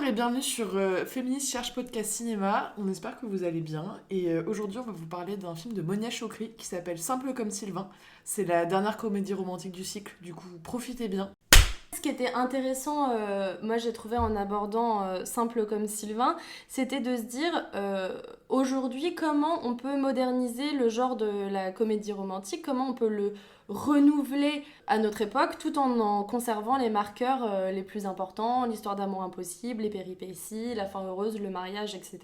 et bienvenue sur Féministe cherche podcast cinéma. On espère que vous allez bien. Et aujourd'hui, on va vous parler d'un film de Monia Chokri qui s'appelle Simple comme Sylvain. C'est la dernière comédie romantique du cycle, du coup, profitez bien. Ce qui était intéressant, moi j'ai trouvé en abordant Simple comme Sylvain, c'était de se dire aujourd'hui comment on peut moderniser le genre de la comédie romantique, comment on peut le renouveler à notre époque tout en conservant les marqueurs les plus importants, l'histoire d'amour impossible, les péripéties, la fin heureuse, le mariage, etc.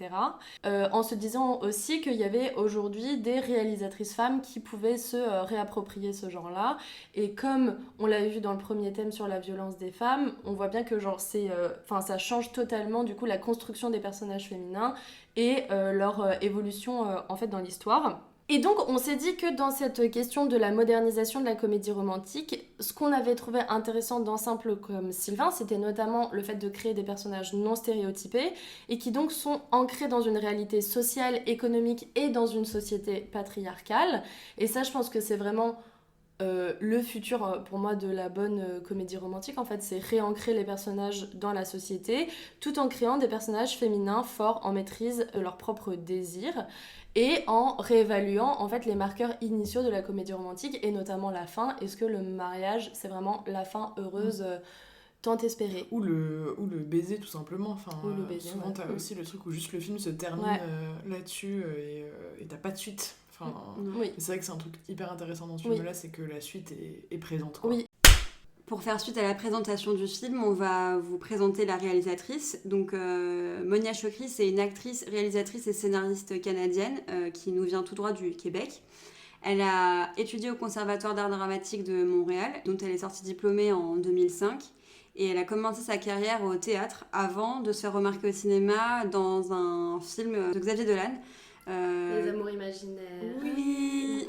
En se disant aussi qu'il y avait aujourd'hui des réalisatrices femmes qui pouvaient se réapproprier ce genre-là. Et comme on l'a vu dans le premier thème sur la violence des femmes, on voit bien que genre ça change totalement du coup la construction des personnages féminins et leur évolution en fait dans l'histoire. Et donc on s'est dit que dans cette question de la modernisation de la comédie romantique, ce qu'on avait trouvé intéressant dans Simple comme Sylvain, c'était notamment le fait de créer des personnages non stéréotypés et qui donc sont ancrés dans une réalité sociale, économique et dans une société patriarcale. Et ça, je pense que c'est vraiment le futur pour moi de la bonne comédie romantique. En fait, c'est réancrer les personnages dans la société tout en créant des personnages féminins forts en maîtrise de leurs propres désirs et en réévaluant en fait les marqueurs initiaux de la comédie romantique et notamment la fin. Est-ce que le mariage c'est vraiment la fin heureuse tant espérée Ou le baiser tout simplement. Enfin, ou le baiser, souvent t'as aussi le truc où juste le film se termine là-dessus et t'as pas de suite. Enfin, oui. C'est vrai que c'est un truc hyper intéressant dans ce film-là, c'est que la suite est présente, quoi. Oui. Pour faire suite à la présentation du film, on va vous présenter la réalisatrice. Donc, Monia Chokri, c'est une actrice, réalisatrice et scénariste canadienne qui nous vient tout droit du Québec. Elle a étudié au Conservatoire d'art dramatique de Montréal, dont elle est sortie diplômée en 2005. Et elle a commencé sa carrière au théâtre avant de se faire remarquer au cinéma dans un film de Xavier Dolan. Les amours imaginaires. Oui.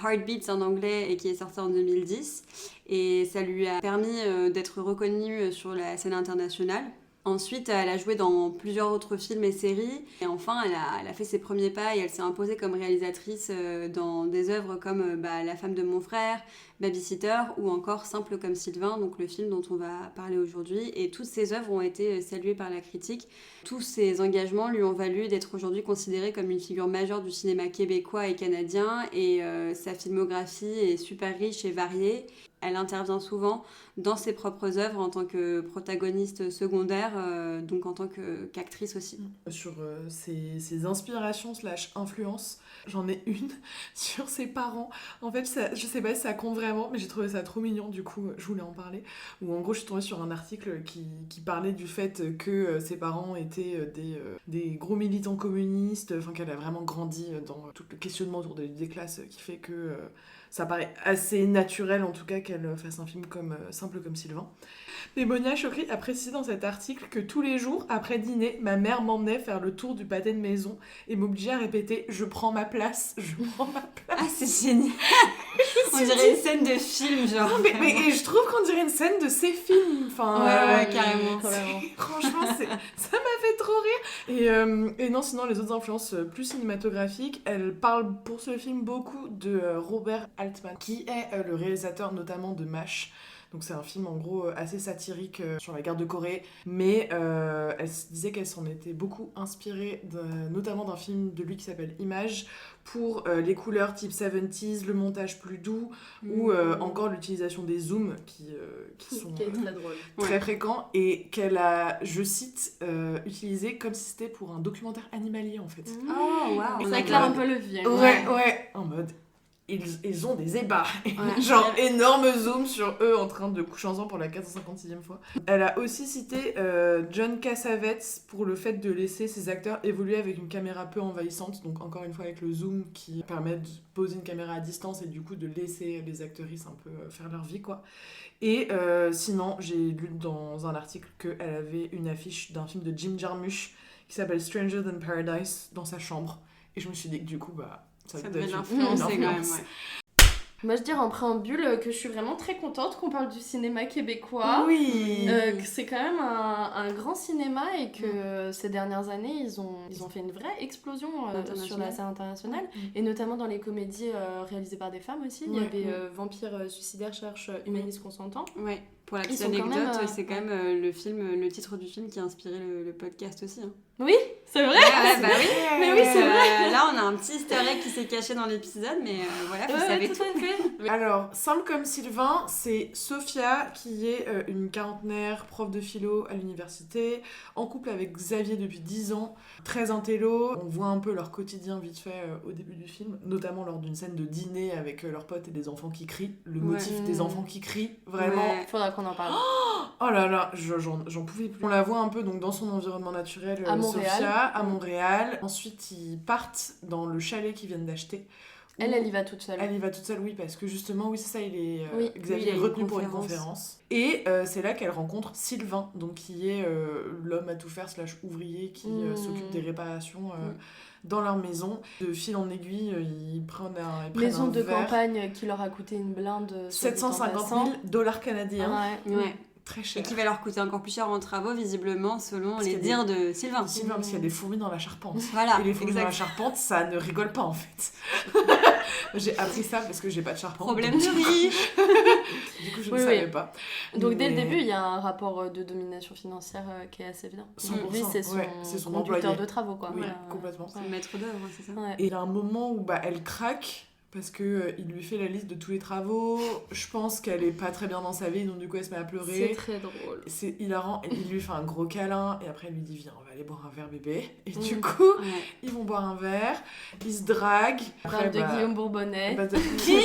Heartbeats en anglais et qui est sorti en 2010. Et ça lui a permis d'être reconnue sur la scène internationale. Ensuite, elle a joué dans plusieurs autres films et séries. Et enfin, elle a fait ses premiers pas et elle s'est imposée comme réalisatrice dans des œuvres comme La femme de mon frère, Babysitter ou encore Simple comme Sylvain, donc le film dont on va parler aujourd'hui. Et toutes ces œuvres ont été saluées par la critique. Tous ces engagements lui ont valu d'être aujourd'hui considérée comme une figure majeure du cinéma québécois et canadien. Et sa filmographie est super riche et variée. Elle intervient souvent dans ses propres œuvres en tant que protagoniste secondaire, donc en tant qu'actrice aussi. Sur ses inspirations / influences, j'en ai une sur ses parents. En fait, ça, je sais pas si ça compte vraiment, mais j'ai trouvé ça trop mignon, du coup, je voulais en parler. Où en gros, je suis tombée sur un article qui parlait du fait que ses parents étaient des gros militants communistes, enfin qu'elle a vraiment grandi dans tout le questionnement autour des classes qui fait que... ça paraît assez naturel en tout cas qu'elle fasse un film Simple comme Sylvain. Mais Monia Chokri a précisé dans cet article que tous les jours, après dîner, ma mère m'emmenait faire le tour du pâté de maison et m'obligeait à répéter « Je prends ma place, je prends ma place ». Ah, c'est génial. On dirait une scène de film, genre. Non, mais je trouve qu'on dirait une scène de ces films. Enfin, ouais, carrément. Franchement, ça m'a fait trop rire. Et non, sinon, les autres influences plus cinématographiques, elle parle pour ce film beaucoup de Robert Altman, qui est le réalisateur notamment de MASH. Donc c'est un film en gros assez satirique sur la guerre de Corée, mais elle disait qu'elle s'en était beaucoup inspirée, notamment d'un film de lui qui s'appelle Image, pour les couleurs type 70s, le montage plus doux, ou encore l'utilisation des zooms qui sont qui est très drôle. Très fréquents, et qu'elle a, je cite, utilisé comme si c'était pour un documentaire animalier en fait. Oh waouh. Ça éclaire un peu le film. Ouais, en mode... Ils ont des ébats, genre énorme zoom sur eux en train de coucher ensemble pour la 456e fois. Elle a aussi cité John Cassavetes pour le fait de laisser ses acteurs évoluer avec une caméra peu envahissante, donc encore une fois avec le zoom qui permet de poser une caméra à distance et du coup de laisser les actrices un peu faire leur vie, quoi. Et sinon, j'ai lu dans un article qu'elle avait une affiche d'un film de Jim Jarmusch qui s'appelle Stranger Than Paradise dans sa chambre, et je me suis dit que du coup, ça devait l'influencer quand même, Moi, je dirais en préambule que je suis vraiment très contente qu'on parle du cinéma québécois. Oui. Que c'est quand même un grand cinéma et que ces dernières années, ils ont fait une vraie explosion sur la scène internationale. Et notamment dans les comédies réalisées par des femmes aussi. Il y avait Vampire suicidaire cherche humaniste consentant. Ouais. Pour la petite Ils sont quand anecdote, même, c'est quand même le titre du film qui a inspiré le podcast aussi. Hein. Oui, c'est vrai. Ouais, bah oui. Mais oui, c'est vrai. Là, on a un petit easter egg qui s'est caché dans l'épisode, mais voilà, vous savez tout. à fait. Alors, simple comme Sylvain, c'est Sophia qui est une quarantenaire, prof de philo à l'université, en couple avec Xavier depuis 10 ans, très intello. On voit un peu leur quotidien vite fait au début du film, notamment lors d'une scène de dîner avec leurs potes et des enfants qui crient. Le motif des enfants qui crient, vraiment... Ouais. Faudra qu'on en parle. Oh là là, j'en pouvais plus. On la voit un peu donc dans son environnement naturel, À Montréal. Sophia, à Montréal. Ensuite, ils partent dans le chalet qu'ils viennent d'acheter. Elle y va toute seule. Elle y va toute seule, oui, parce que justement, oui, c'est ça, Oui, Xavier il y a est une retenu pour une conférence. conférence. Et c'est là qu'elle rencontre Sylvain, donc qui est l'homme à tout faire / ouvrier qui s'occupe des réparations dans leur maison. De fil en aiguille, ils prennent Maison un de verre. campagne qui leur a coûté une blinde. 750 000 $ canadiens. Ouais. Très cher. Et qui va leur coûter encore plus cher en travaux, visiblement, selon Parce les qu'il y a dires de Sylvain. Sylvain, parce qu'il y a des fourmis dans la charpente. Voilà, Et les fourmis dans la exact. charpente, ça ne rigole pas en fait. J'ai appris ça parce que j'ai pas de charpente. Problème donc, de riche. Du coup, je Oui, ne oui. savais pas. Donc dès le Mais- début, il y a un rapport de domination financière qui est assez évident. 100%, Lui, c'est son, ouais, c'est son conducteur employé. de travaux, quoi. Oui, Voilà. complètement. C'est le maître d'œuvre, c'est ça. Ouais. Et il y a un moment où elle craque parce que il lui fait la liste de tous les travaux. Je pense qu'elle est pas très bien dans sa vie, donc du coup elle se met à C'est pleurer. très drôle. C'est hilarant. Et il lui fait un gros câlin et après elle lui dit viens, on va aller boire un verre bébé. Et du Mm. coup Ouais. ils vont boire un verre, ils se draguent. Rap de Guillaume Bourbonnais. Qui,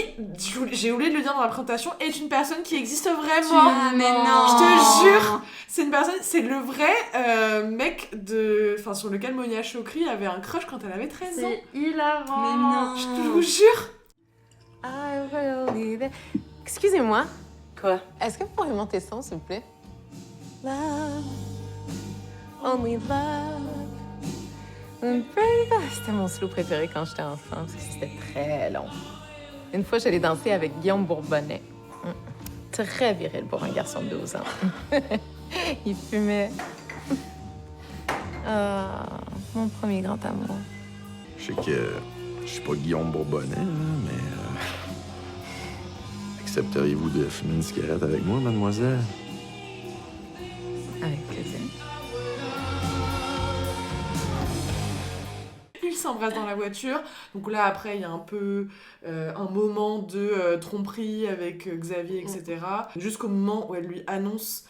j'ai oublié de le dire dans la présentation, est une personne qui existe vraiment. Ah, mais non. Je te jure, c'est une personne, c'est le vrai mec sur lequel Monia Chokri avait un crush quand elle avait 13 ans. C'est hilarant. Mais non. Je vous jure. I will be there. Excusez-moi, Quoi? est-ce que vous pourriez monter le son, s'il vous plaît? Love, only love. C'était mon slow préféré quand j'étais enfant, parce que c'était très long. Une fois, j'allais danser avec Guillaume Bourbonnais. Très viril pour un garçon de 12 ans. Il fumait. Ah, mon premier grand amour. Je sais que je suis pas Guillaume Bourbonnais, là, mais... accepteriez-vous de fumer une cigarette avec moi, mademoiselle? Avec plaisir. Ils s'embrassent dans la voiture. Donc là, après, il y a un peu un moment de tromperie avec Xavier, etc. Jusqu'au moment où elle lui annonce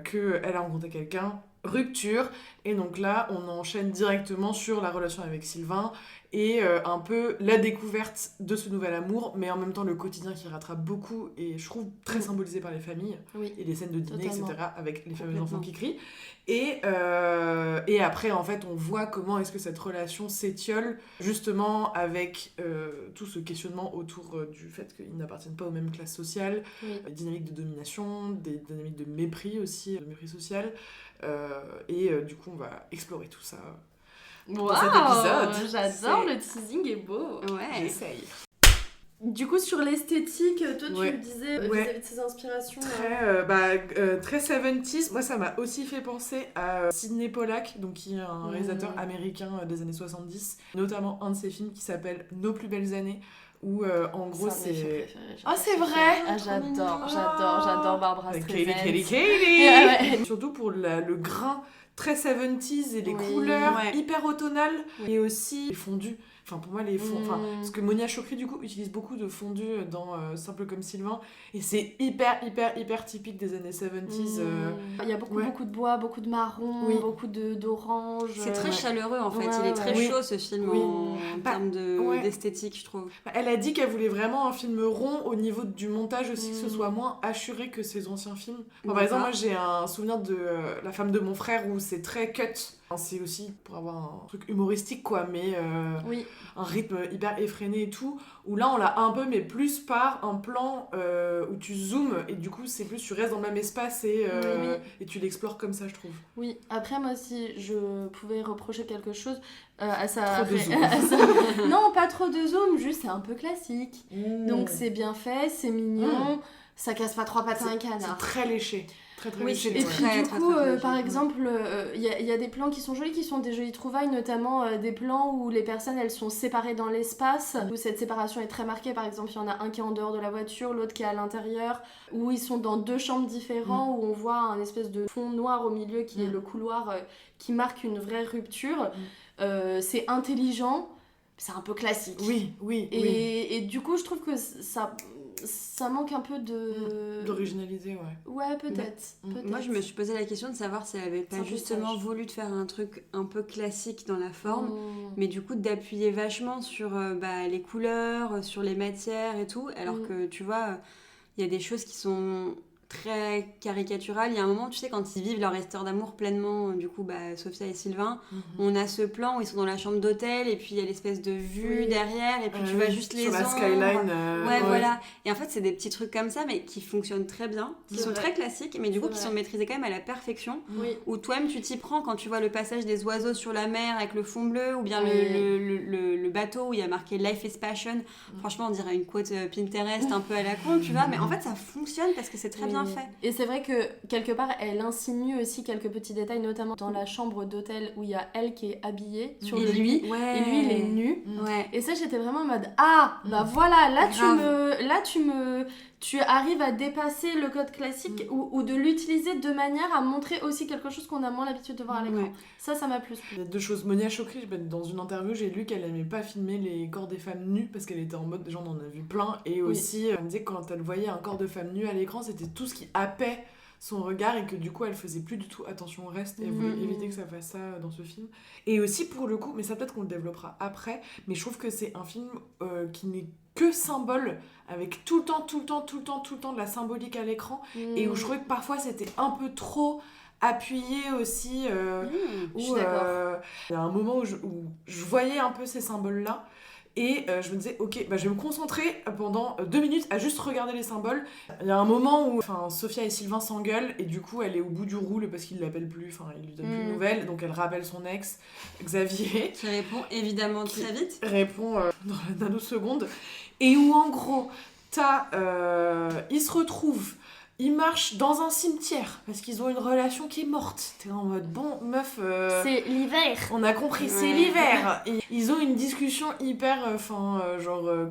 qu'elle a rencontré quelqu'un. Rupture. Et donc là, on enchaîne directement sur la relation avec Sylvain et un peu la découverte de ce nouvel amour, mais en même temps le quotidien qui rattrape beaucoup et je trouve très symbolisé par les familles Oui. et les scènes de dîner, Totalement. etc. avec les fameux Complètement. enfants qui crient. Et après, en fait, on voit comment est-ce que cette relation s'étiole justement avec tout ce questionnement autour du fait qu'ils n'appartiennent pas aux mêmes classes sociales, Oui. dynamiques de domination, des dynamiques de mépris aussi, de mépris social. Du coup, on va explorer tout ça. Wow, cet épisode. J'adore, C'est- le teasing est beau. Ouais. J'essaye. Du coup, sur l'esthétique, toi, tu Ouais. me disais Ouais. vis-à-vis de ces inspirations. Très 70s. Moi, ça m'a aussi fait penser à Sidney Pollack, donc, qui est un réalisateur américain des années 70. Notamment un de ses films qui s'appelle Nos plus belles années, où en gros C'est un de mes films c'est... préférés, Ah, c'est j'adore. vrai? Ah, j'adore Barbara Avec Streisand. Katie. Ah ouais. Surtout pour le grain très 70s et les Oui. couleurs Ouais. hyper automnales Oui. et aussi les fondus. Enfin, pour moi, les fonds. Enfin, Mm. parce que Monia Chokri, du coup, utilise beaucoup de fondus dans Simple comme Sylvain. Et c'est hyper typique des années 70s. Il y a beaucoup, ouais. beaucoup de bois, beaucoup de marron, Oui. beaucoup d'orange. C'est très chaleureux en fait, Ouais, il est très ouais. chaud ce film Oui. en Bah, termes ouais. d'esthétique, je trouve. Elle a dit qu'elle voulait vraiment un film rond au niveau du montage aussi, que ce Mm. soit moins assuré que ses anciens films. Enfin, par D'accord. exemple, moi j'ai un souvenir de La femme de mon frère où c'est très cut. Enfin, c'est aussi pour avoir un truc humoristique quoi, mais Oui, un rythme hyper effréné et tout. Où là on l'a un peu, mais plus par un plan où tu zoomes et du coup c'est plus tu restes dans le même espace Oui. et tu l'explores comme ça, je trouve. oui. Après, moi, si je pouvais reprocher quelque chose à sa... Trop de zoom. à sa- Non, pas trop de zoom, juste c'est un peu classique. Mm. Donc c'est bien fait, c'est mignon. ça casse pas trois pattes à un C'est canard. très léché. Très Oui, léché. c'est Et ouais. puis très, du très, coup, très léger. par exemple, il y a des plans qui sont jolis, qui sont des jolies trouvailles, notamment des plans où les personnes elles sont séparées dans l'espace, où cette séparation est très marquée. Par exemple, il y en a un qui est en dehors de la voiture, l'autre qui est à l'intérieur, où ils sont dans 2 chambres différentes, où on voit un espèce de fond noir au milieu qui est le couloir qui marque une vraie rupture. C'est intelligent, c'est un peu classique. Oui. Et du coup, je trouve que ça manque un peu D'originaliser, ouais. Ouais, peut-être. Moi, je me suis posé la question de savoir si elle avait C'est pas un peu justement sage. voulu de faire un truc un peu classique dans la forme, Mm. mais du coup d'appuyer vachement sur les couleurs, sur les matières et tout, alors que tu vois, il y a des choses qui sont très caricaturales. Il y a un moment, tu sais, quand ils vivent leur histoire d'amour pleinement, du coup, Sophia et Sylvain, on a ce plan où ils sont dans la chambre d'hôtel et puis il y a l'espèce de vue Oui. derrière et puis tu vois juste les sur la ombres. skyline. Ouais, voilà. Et en fait, c'est des petits trucs comme ça, mais qui fonctionnent très bien, qui C'est sont vrai. très classiques, mais du coup, C'est qui vrai. sont maîtrisés quand même à la perfection. Oui. Où toi-même, tu t'y prends quand tu vois le passage des oiseaux sur la mer avec le fond bleu, ou bien Oui. le bateau où il y a marqué Life is Passion. Franchement, on dirait une quote Pinterest un peu à la con, tu vois, mais en fait, ça fonctionne parce que c'est très bien fait. Et c'est vrai que quelque part, elle insinue aussi quelques petits détails, notamment dans la chambre d'hôtel où il y a elle qui est habillée sur le lit, ouais. et lui il est nu. Ouais. Et ça, j'étais vraiment en mode bah voilà, là Grave. tu arrives à dépasser le code classique ou de l'utiliser de manière à montrer aussi quelque chose qu'on a moins l'habitude de voir à l'écran. Ouais. Ça m'a plus Il plu. y a 2 choses. Monia Chokri, dans une interview, j'ai lu qu'elle aimait pas filmer les corps des femmes nues parce qu'elle était en mode, déjà on en a vu plein, et aussi elle me disait que quand elle voyait un corps de femme nue à l'écran, c'était tout ce qui happait son regard et que du coup elle faisait plus du tout attention au reste et elle voulait éviter que ça fasse ça dans ce film. Et aussi pour le coup, mais ça peut-être qu'on le développera après, mais je trouve que c'est un film qui n'est que symbole, avec tout le temps de la symbolique à l'écran, et où je trouvais que parfois c'était un peu trop appuyé aussi, je suis où d'accord. il y a un moment où je voyais un peu ces symboles-là, et je me disais, ok, je vais me concentrer pendant 2 minutes à juste regarder les symboles. Il y a un moment où Sophia et Sylvain s'engueulent, et du coup elle est au bout du roule parce qu'il l'appelle plus, il lui donne plus de nouvelles, donc elle rappelle son ex, Xavier, Qui répond évidemment très vite. répond dans la nanoseconde, et où en gros, ils se retrouvent, ils marchent dans un cimetière parce qu'ils ont une relation qui est morte. T'es en mode, bon, meuf, C'est l'hiver. on a compris, c'est Ouais. l'hiver. Et ils ont une discussion hyper,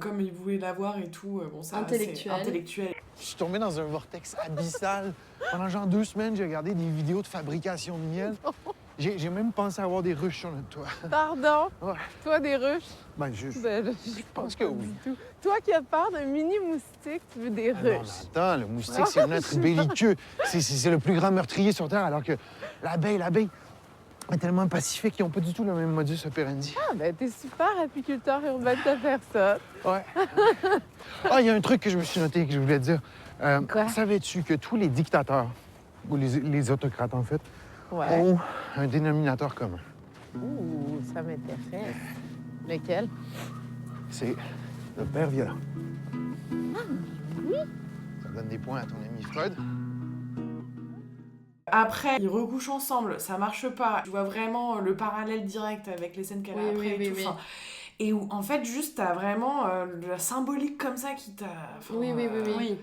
comme ils voulaient l'avoir et tout. Bon, ça, Intellectuel. c'est intellectuel. Je suis tombé dans un vortex abyssal. Pendant genre 2 semaines, j'ai regardé des vidéos de fabrication de miel. J'ai même pensé avoir des ruches sur notre toit. Pardon? Ouais. Toi, des ruches? Ben, je Je pense que oui. du tout. Toi qui as peur d'un mini moustique, tu veux des Ah non, mais ruches. attends, le moustique, c'est un être belliqueux. C'est le plus grand meurtrier sur Terre, alors que l'abeille est tellement pacifique qu'ils n'ont pas du tout le même modus operandi. Ah, ben, t'es super apiculteur urbain de te faire ça. Ouais. Ah, il y a un truc que je me suis noté que je voulais te dire. Quoi? Savais-tu que tous les dictateurs, ou les autocrates en fait, Ouais. ont un dénominateur commun? Ouh, ça m'intéresse. Lequel? C'est le père violent. Ça donne des points à ton ami Freud. Après, ils recouchent ensemble, ça marche pas. Je vois vraiment le parallèle direct avec les scènes qu'elle a Oui, après oui, et tout. oui. Et où, en fait, juste, t'as vraiment la symbolique comme ça qui t'a... Oui. Oui.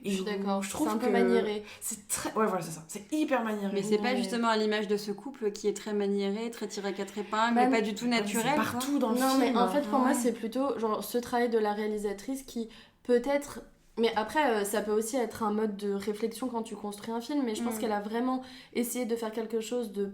Et Je suis où d'accord. je trouve C'est un peu que maniéré. C'est très... Ouais, voilà, c'est ça. C'est hyper maniéré. Mais c'est pas Ouais. justement à l'image de ce couple qui est très maniéré, très tiré à 4 épingles, Bah, mais pas du tout naturel. C'est quoi. partout dans le Non, film. mais en fait, pour moi, Ouais. c'est plutôt genre ce travail de la réalisatrice qui peut-être. Mais après, ça peut aussi être un mode de réflexion quand tu construis un film, mais je pense qu'elle a vraiment essayé de faire quelque chose de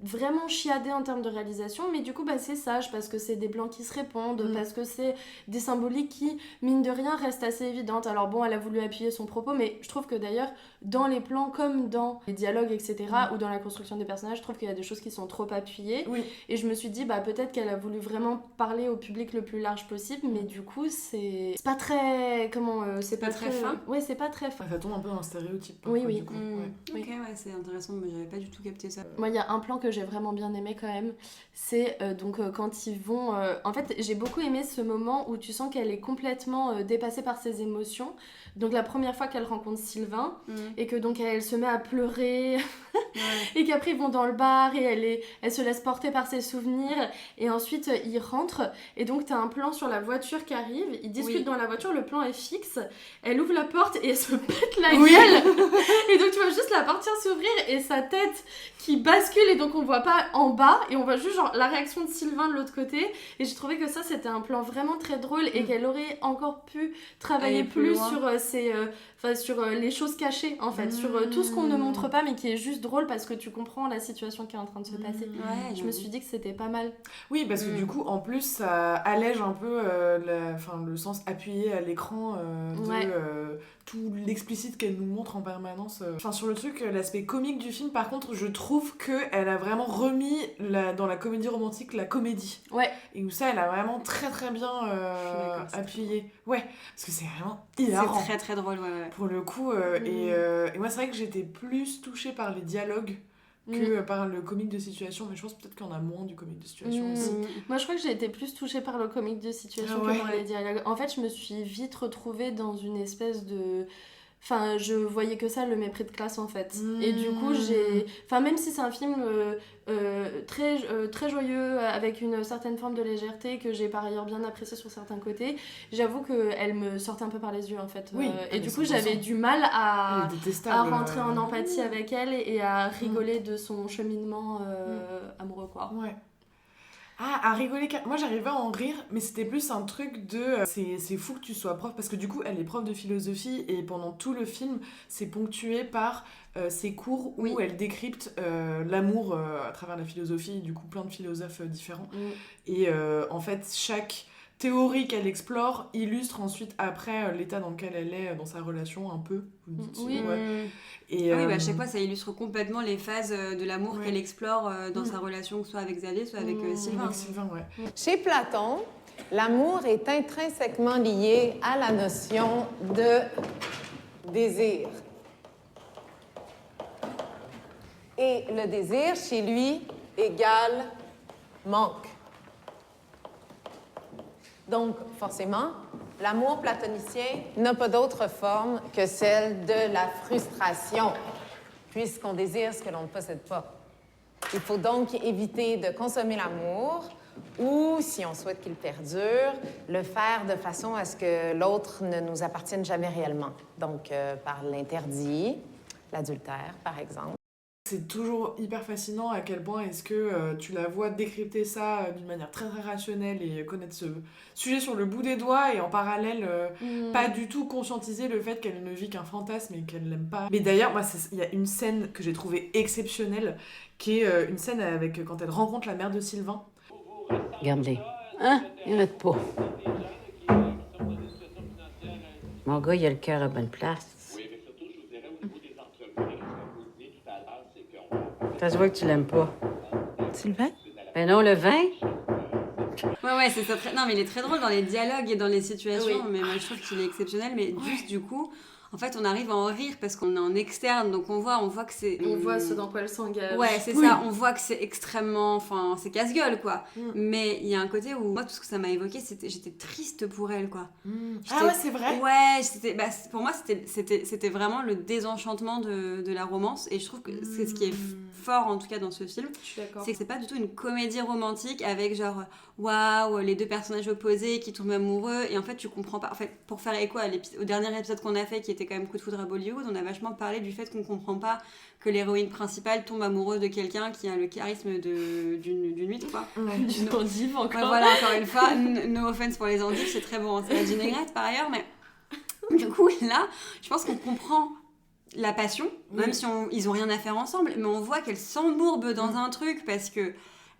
vraiment chiadé en termes de réalisation, mais du coup c'est sage parce que c'est des plans qui se répondent, parce que c'est des symboliques qui, mine de rien, restent assez évidentes. Alors bon, elle a voulu appuyer son propos, mais je trouve que d'ailleurs dans les plans comme dans les dialogues, etc., ou dans la construction des personnages, je trouve qu'il y a des choses qui sont trop appuyées. Oui. Et je me suis dit, peut-être qu'elle a voulu vraiment parler au public le plus large possible, mais du coup, c'est pas très. Comment c'est pas très fin. Ouais, c'est pas très fin. Ça tombe un peu dans le stéréotype. Oui, parfois, oui. du coup. Ouais. Ok, ouais, c'est intéressant, mais j'avais pas du tout capté ça. Moi, il y a un plan que que j'ai vraiment bien aimé quand même, c'est quand ils vont... En fait, j'ai beaucoup aimé ce moment où tu sens qu'elle est complètement dépassée par ses émotions. Donc la première fois qu'elle rencontre Sylvain, et que donc elle se met à pleurer, et qu'après ils vont dans le bar, et elle se laisse porter par ses souvenirs, et ensuite ils rentrent, et donc t'as un plan sur la voiture qui arrive, ils discutent dans la voiture, le plan est fixe, elle ouvre la porte et elle se pète la gueule, et donc tu vois juste la portière s'ouvrir, et sa tête qui bascule, et donc on voit pas en bas, et on voit juste genre la réaction de Sylvain de l'autre côté, et j'ai trouvé que ça c'était un plan vraiment très drôle, et qu'elle aurait encore pu travailler plus sur les choses cachées en fait, sur tout ce qu'on ne montre pas mais qui est juste drôle parce que tu comprends la situation qui est en train de se passer. Je me suis dit que c'était pas mal. Oui, parce que du coup en plus ça allège un peu le sens appuyé à l'écran de tout l'explicite qu'elle nous montre en permanence. Sur le truc, l'aspect comique du film, par contre, je trouve qu'elle a vraiment remis dans la comédie romantique la comédie. Ouais. Et où ça, elle a vraiment très très bien appuyé. Ouais, parce que c'est vraiment hilarant. C'est très très drôle, ouais. Pour le coup, et moi c'est vrai que j'étais plus touchée par les dialogues que par le comique de situation, mais je pense peut-être qu'il y en a moins du comique de situation aussi. Moi je crois que j'ai été plus touchée par le comique de situation que par les dialogues. En fait je me suis vite retrouvée dans une espèce de... Enfin, je voyais que ça, le mépris de classe en fait. Et du coup, même si c'est un film très joyeux, avec une certaine forme de légèreté, que j'ai par ailleurs bien apprécié sur certains côtés, j'avoue qu'elle me sortait un peu par les yeux en fait. Et du coup, j'avais du mal à rentrer en empathie avec elle et à rigoler de son cheminement amoureux, quoi. Ouais. Ah, à rigoler. Moi, j'arrivais à en rire, mais c'était plus un truc de... C'est fou que tu sois prof, parce que du coup, elle est prof de philosophie, et pendant tout le film, c'est ponctué par ces cours où elle décrypte l'amour à travers la philosophie, du coup, plein de philosophes différents. Et en fait, chaque théorie qu'elle explore illustre ensuite, après, l'état dans lequel elle est dans sa relation, un peu. Et, à chaque fois, ça illustre complètement les phases de l'amour qu'elle explore dans sa relation, soit avec Zadé, soit avec Sylvain. Avec Sylvain, Chez Platon, l'amour est intrinsèquement lié à la notion de désir. Et le désir, chez lui, égale manque. Donc, forcément, l'amour platonicien n'a pas d'autre forme que celle de la frustration, puisqu'on désire ce que l'on ne possède pas. Il faut donc éviter de consommer l'amour ou, si on souhaite qu'il perdure, le faire de façon à ce que l'autre ne nous appartienne jamais réellement. Donc, par l'interdit, l'adultère, par exemple. C'est toujours hyper fascinant à quel point est-ce que tu la vois décrypter ça d'une manière très très rationnelle et connaître ce sujet sur le bout des doigts, et en parallèle pas du tout conscientiser le fait qu'elle ne vit qu'un fantasme et qu'elle l'aime pas. Mais d'ailleurs, il y a une scène que j'ai trouvée exceptionnelle, qui est une scène avec quand elle rencontre la mère de Sylvain. Regarde-les. Hein? Ils n'arrêtent pas. Mon gars, il a le cœur à bonne place. Ça se voit que tu l'aimes pas. Sylvain? Ben non, le vin? Ouais, c'est ça. Non, mais il est très drôle dans les dialogues et dans les situations, mais moi je trouve qu'il est exceptionnel, mais juste du coup... En fait, on arrive à en rire parce qu'on est en externe, donc on voit que c'est... On voit ce dans quoi elle s'engage. Ouais, c'est ça, on voit que c'est extrêmement... Enfin, c'est casse-gueule, quoi. Mais il y a un côté où, moi, tout ce que ça m'a évoqué, j'étais triste pour elle, quoi. Ah ouais, c'est vrai? Ouais, pour moi, c'était vraiment le désenchantement de la romance, et je trouve que c'est ce qui est fort, en tout cas, dans ce film. Je suis d'accord. C'est que c'est pas du tout une comédie romantique avec genre, waouh, les deux personnages opposés qui tombent amoureux, et en fait, tu comprends pas... En fait, pour faire écho au dernier épisode qu'on a fait, qui était quand même Coup de foudre à Bollywood, on a vachement parlé du fait qu'on comprend pas que l'héroïne principale tombe amoureuse de quelqu'un qui a le charisme d'une huître, quoi. D'une endive encore. Ouais, voilà, encore une fois, no offense pour les endives, c'est très bon, hein, c'est la vinaigrette par ailleurs, mais du coup là, je pense qu'on comprend la passion, même si ils ont rien à faire ensemble, mais on voit qu'elle s'embourbe dans un truc parce que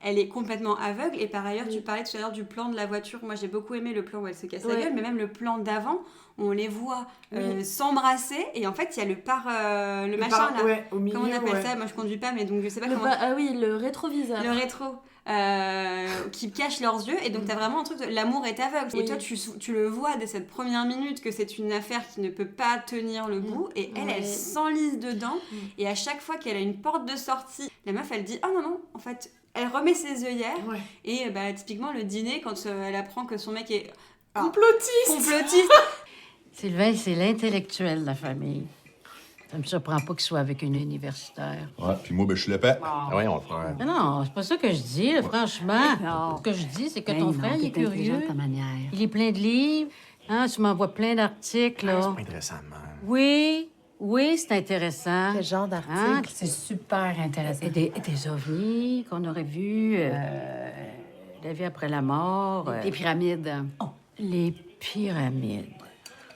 elle est complètement aveugle. Et par ailleurs, tu parlais tout à l'heure du plan de la voiture. Moi, j'ai beaucoup aimé le plan où elle se casse la gueule, mais même le plan d'avant, on les voit s'embrasser. Et en fait, il y a machin là. Ouais, au milieu, comment on appelle ça? Moi, je conduis pas, mais donc je sais pas comment. Ah oui, le rétroviseur. Le rétro. qui cachent leurs yeux, et donc t'as vraiment un truc de l'amour est aveugle. Et toi, tu le vois dès cette première minute que c'est une affaire qui ne peut pas tenir le bout, et elle s'enlise dedans, et à chaque fois qu'elle a une porte de sortie, la meuf, elle dit « Oh non, en fait... » Elle remet ses œillères, et typiquement le dîner, quand elle apprend que son mec est complotiste. Sylvain, c'est l'intellectuel de la famille. Ça me surprend pas qu'il soit avec une universitaire. Ouais, puis moi, je suis l'épais. Voyons, frère. Mais non, c'est pas ça que je dis, là, franchement. Non. Ce que je dis, c'est que Ben ton non, frère, il est t'es intelligent curieux. de ta manière. Il est plein de livres. Hein, tu m'envoies plein d'articles, là. C'est pas intéressant, man. Oui, c'est intéressant. Quel genre d'article? Hein? C'est super intéressant. Et des ovnis qu'on aurait vus, la vie après la mort. Les pyramides. Les pyramides.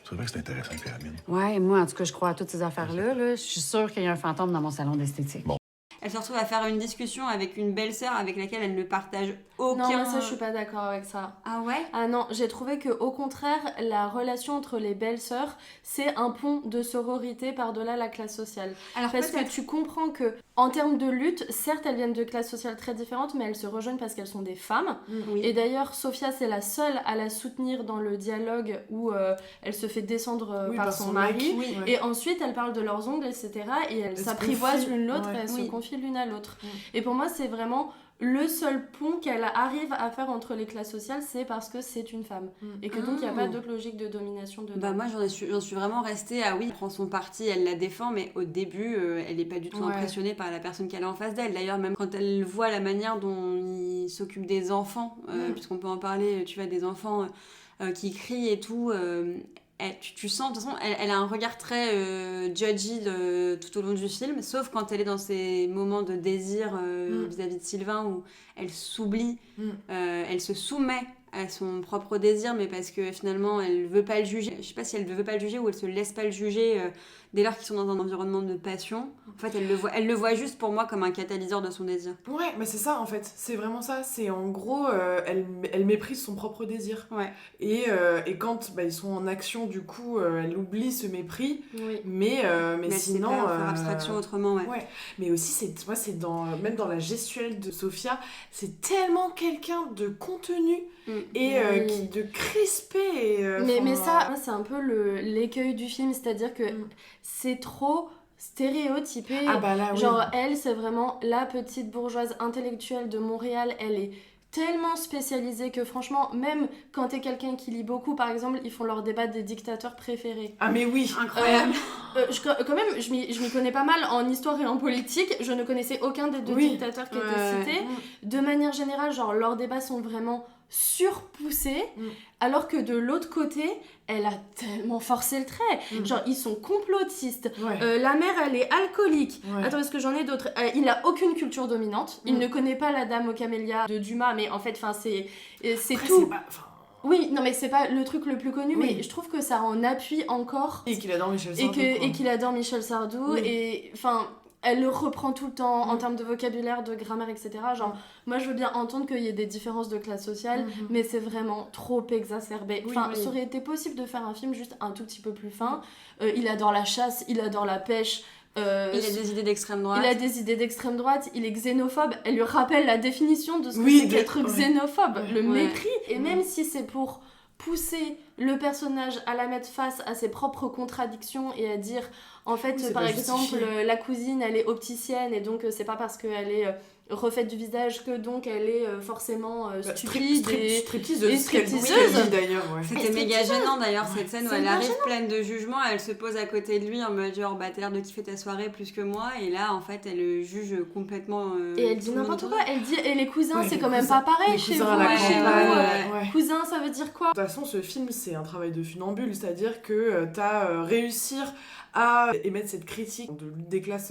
C'est vrai que c'est intéressant, les pyramides. Ouais, moi, en tout cas, je crois à toutes ces affaires-là. Là. Je suis sûre qu'il y a un fantôme dans mon salon d'esthétique. Bon. Elle se retrouve à faire une discussion avec une belle-sœur avec laquelle elle ne partage aucun... Non, mais ça, je suis pas d'accord avec ça. Ah ouais? Ah non, j'ai trouvé que au contraire, la relation entre les belles-sœurs, c'est un pont de sororité par-delà la classe sociale. Alors Parce que tu comprends que, en termes de lutte, certes, elles viennent de classes sociales très différentes, mais elles se rejoignent parce qu'elles sont des femmes. Oui. Et d'ailleurs, Sophia, c'est la seule à la soutenir dans le dialogue où elle se fait descendre par son mari. Oui. Et ensuite, elles parlent de leurs ongles, etc. Et elles s'apprivoisent l'une l'autre et elles se Oui. confient l'une à l'autre. Et pour moi, c'est vraiment le seul pont qu'elle arrive à faire entre les classes sociales, c'est parce que c'est une femme. Et que donc, il n'y a pas d'autre logique de domination dedans. Bah moi, j'en suis vraiment restée à oui, elle prend son parti, elle la défend, mais au début, elle n'est pas du tout impressionnée par la personne qu'elle a en face d'elle. D'ailleurs, même quand elle voit la manière dont il s'occupe des enfants, puisqu'on peut en parler, tu vois, des enfants qui crient et tout... tu sens, de toute façon, elle a un regard très judgy tout au long du film, sauf quand elle est dans ces moments de désir vis-à-vis de Sylvain où elle s'oublie, elle se soumet à son propre désir, mais parce que finalement elle veut pas le juger. Je sais pas si elle veut pas le juger ou elle se laisse pas le juger dès lors qu'ils sont dans un environnement de passion. En fait, elle le voit juste pour moi comme un catalyseur de son désir. Ouais, mais c'est ça en fait, c'est vraiment ça. C'est en gros, elle méprise son propre désir. Ouais. Et quand ils sont en action, du coup, elle oublie ce mépris. Oui. Mais Elle sait sinon. pas en faire abstraction autrement, ouais. Ouais. Mais aussi, c'est même dans la gestuelle de Sophia, c'est tellement quelqu'un de contenu et de crispé. Mais ça, c'est un peu l'écueil du film, c'est-à-dire que c'est trop stéréotypé. Ah bah là, oui. Genre, elle, c'est vraiment la petite bourgeoise intellectuelle de Montréal. Elle est tellement spécialisée que franchement, même quand t'es quelqu'un qui lit beaucoup, par exemple, ils font leur débat des dictateurs préférés. Ah mais oui, incroyable. Quand même, je m'y connais pas mal en histoire et en politique. Je ne connaissais aucun des deux dictateurs qui étaient cités. De manière générale, genre, leurs débats sont vraiment surpoussés, alors que de l'autre côté, elle a tellement forcé le trait. Genre, ils sont complotistes. La mère, elle est alcoolique. Attends, est-ce que j'en ai d'autres? Il a aucune culture dominante. Il ne connaît pas la dame aux camélias de Dumas, mais en fait, c'est après, tout. c'est pas... Oui, non mais c'est pas le truc le plus connu, mais je trouve que ça en appuie encore. Et qu'il adore Michel Sardou. Et qu'il adore Michel Sardou. Et enfin, elle le reprend tout le temps en termes de vocabulaire, de grammaire, etc. Genre, moi je veux bien entendre qu'il y ait des différences de classe sociale, mais c'est vraiment trop exacerbé. Enfin, ça aurait été possible de faire un film juste un tout petit peu plus fin. Il adore la chasse, il adore la pêche. Il a des idées d'extrême droite. Il est xénophobe. Elle lui rappelle la définition de ce que c'est qu'être xénophobe, le mépris. Et même si c'est pour pousser le personnage à la mettre face à ses propres contradictions et à dire, en fait, par exemple, la cousine, elle est opticienne et donc c'est pas parce qu'elle est refaite du visage que donc elle est forcément stupide et stripteaseuse d'ailleurs. C'était méga gênant d'ailleurs cette scène où elle arrive pleine de jugement, elle se pose à côté de lui en mode genre t'as l'air de kiffer ta soirée plus que moi, et là en fait elle juge complètement et elle dit n'importe quoi, elle dit et les cousins c'est quand même pas pareil chez vous, cousins ça veut dire quoi? De toute façon ce film c'est un travail de funambule, c'est-à-dire que t'as réussir à émettre cette critique de lutte des classes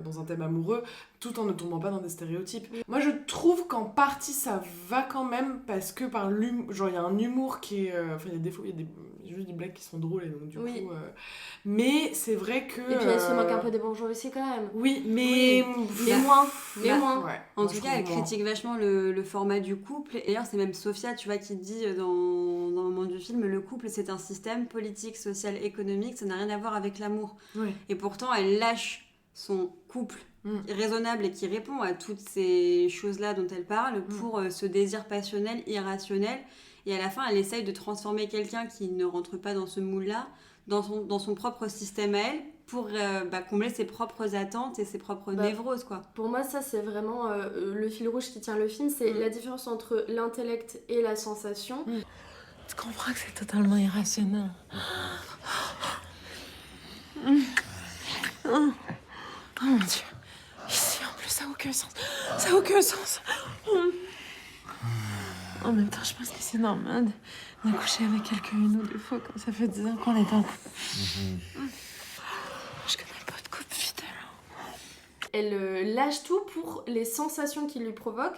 dans un thème amoureux tout en ne tombant pas dans des stéréotypes. Moi je trouve qu'en partie ça va quand même parce que par l'humour, genre il y a un humour qui est enfin il y a des fois il y a juste des blagues qui sont drôles et donc du coup mais c'est vrai que et puis elle se moque un peu des bourgeois aussi quand même. Mais moins ouais. En tout cas elle critique vachement le format du couple, et d'ailleurs c'est même Sophia tu vois qui dit dans un moment du film, le couple c'est un système politique, social, économique, ça n'a rien à voir avec l'amour. Et pourtant elle lâche son couple raisonnable et qui répond à toutes ces choses-là dont elle parle pour ce désir passionnel, irrationnel. Et à la fin, elle essaye de transformer quelqu'un qui ne rentre pas dans ce moule-là, dans son propre système à elle, pour combler ses propres attentes et ses propres névroses, quoi. Pour moi, ça, c'est vraiment le fil rouge qui tient le film, c'est la différence entre l'intellect et la sensation. Tu comprends que c'est totalement irrationnel. Oh mon Dieu. Ici, en plus, ça n'a aucun sens. Ça n'a aucun sens. En même temps, je pense que c'est normal de coucher avec quelqu'un une ou deux fois quand ça fait 10 ans qu'on est en couple. Je connais pas de couple fidèle. Elle lâche tout pour les sensations qu'il lui provoque,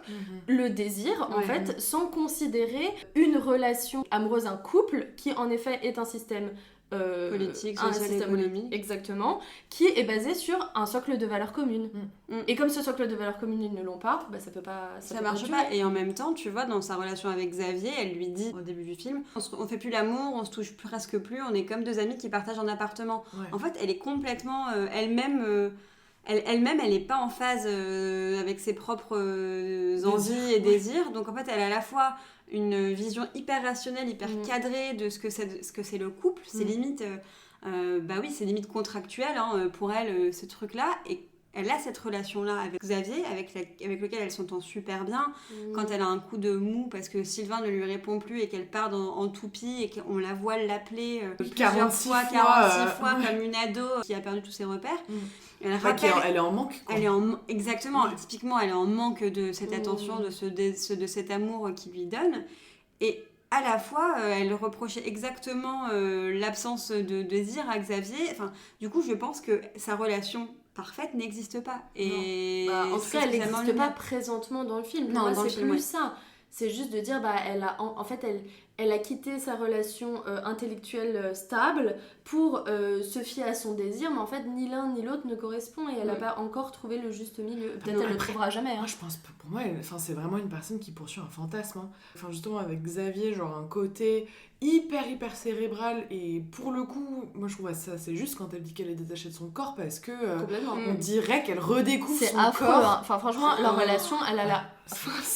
le désir, en fait, sans considérer une relation amoureuse, un couple, qui en effet est un système politique, un social, système économique. Exactement, qui est basé sur un socle de valeurs communes. Et comme ce socle de valeurs communes, ils ne l'ont pas, ça peut pas... Ça marche pas. Et en même temps, tu vois, dans sa relation avec Xavier, elle lui dit au début du film, on fait plus l'amour, on se touche presque plus, on est comme deux amis qui partagent un appartement. En fait, elle est complètement elle-même... Elle-même, elle n'est pas en phase avec ses propres envies et désirs. Donc en fait, elle a à la fois une vision hyper rationnelle, hyper cadrée de ce que c'est le couple. C'est limite, c'est limite contractuel pour elle, ce truc-là. Et elle a cette relation-là avec Xavier, avec lequel elle s'entend super bien. Quand elle a un coup de mou parce que Sylvain ne lui répond plus et qu'elle part en toupie et qu'on la voit l'appeler plusieurs fois, 46 fois, comme une ado qui a perdu tous ses repères. Elle est en manque, quoi. Exactement, typiquement, elle est en manque de cette attention, de cet amour qu'il lui donne. Et à la fois, elle reprochait exactement l'absence de désir à Xavier. Enfin, du coup, je pense que sa relation parfaite n'existe pas. Et en tout cas, elle n'existe pas présentement dans le film. Non, moi, c'est plus ça. C'est juste de dire, elle a quitté sa relation intellectuelle stable pour se fier à son désir, mais en fait, ni l'un ni l'autre ne correspond et elle n'a pas encore trouvé le juste milieu. Peut-être elle le trouvera jamais. Moi, je pense, pour moi, c'est vraiment une personne qui poursuit un fantasme. Enfin, justement, avec Xavier, genre un côté hyper cérébral, et pour le coup, moi, je trouve ça, c'est juste quand elle dit qu'elle est détachée de son corps, parce que on dirait qu'elle redécouvre son affreux, corps. hein. Enfin, franchement, leur relation, elle a l'air...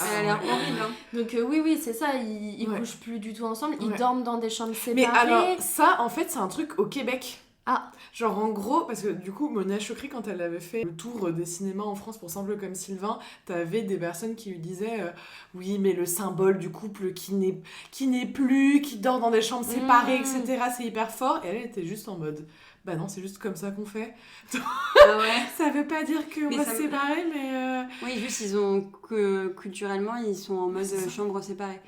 Elle a l'air horrible. Donc oui, c'est ça, ils couchent plus du tout ensemble, ils dorment dans des chambres séparées. Mais alors, ça, en fait, c'est un truc au Québec. Ah. Genre en gros, parce que du coup, Mona Chokri, quand elle avait fait le tour des cinémas en France pour Simple comme Sylvain, t'avais des personnes qui lui disaient oui, mais le symbole du couple qui n'est plus, qui dort dans des chambres séparées, etc., c'est hyper fort. Et elle était juste en mode, bah non, c'est juste comme ça qu'on fait. Ça veut pas dire qu'on va se séparer, mais... Oui, juste culturellement, ils sont en mode chambre séparée.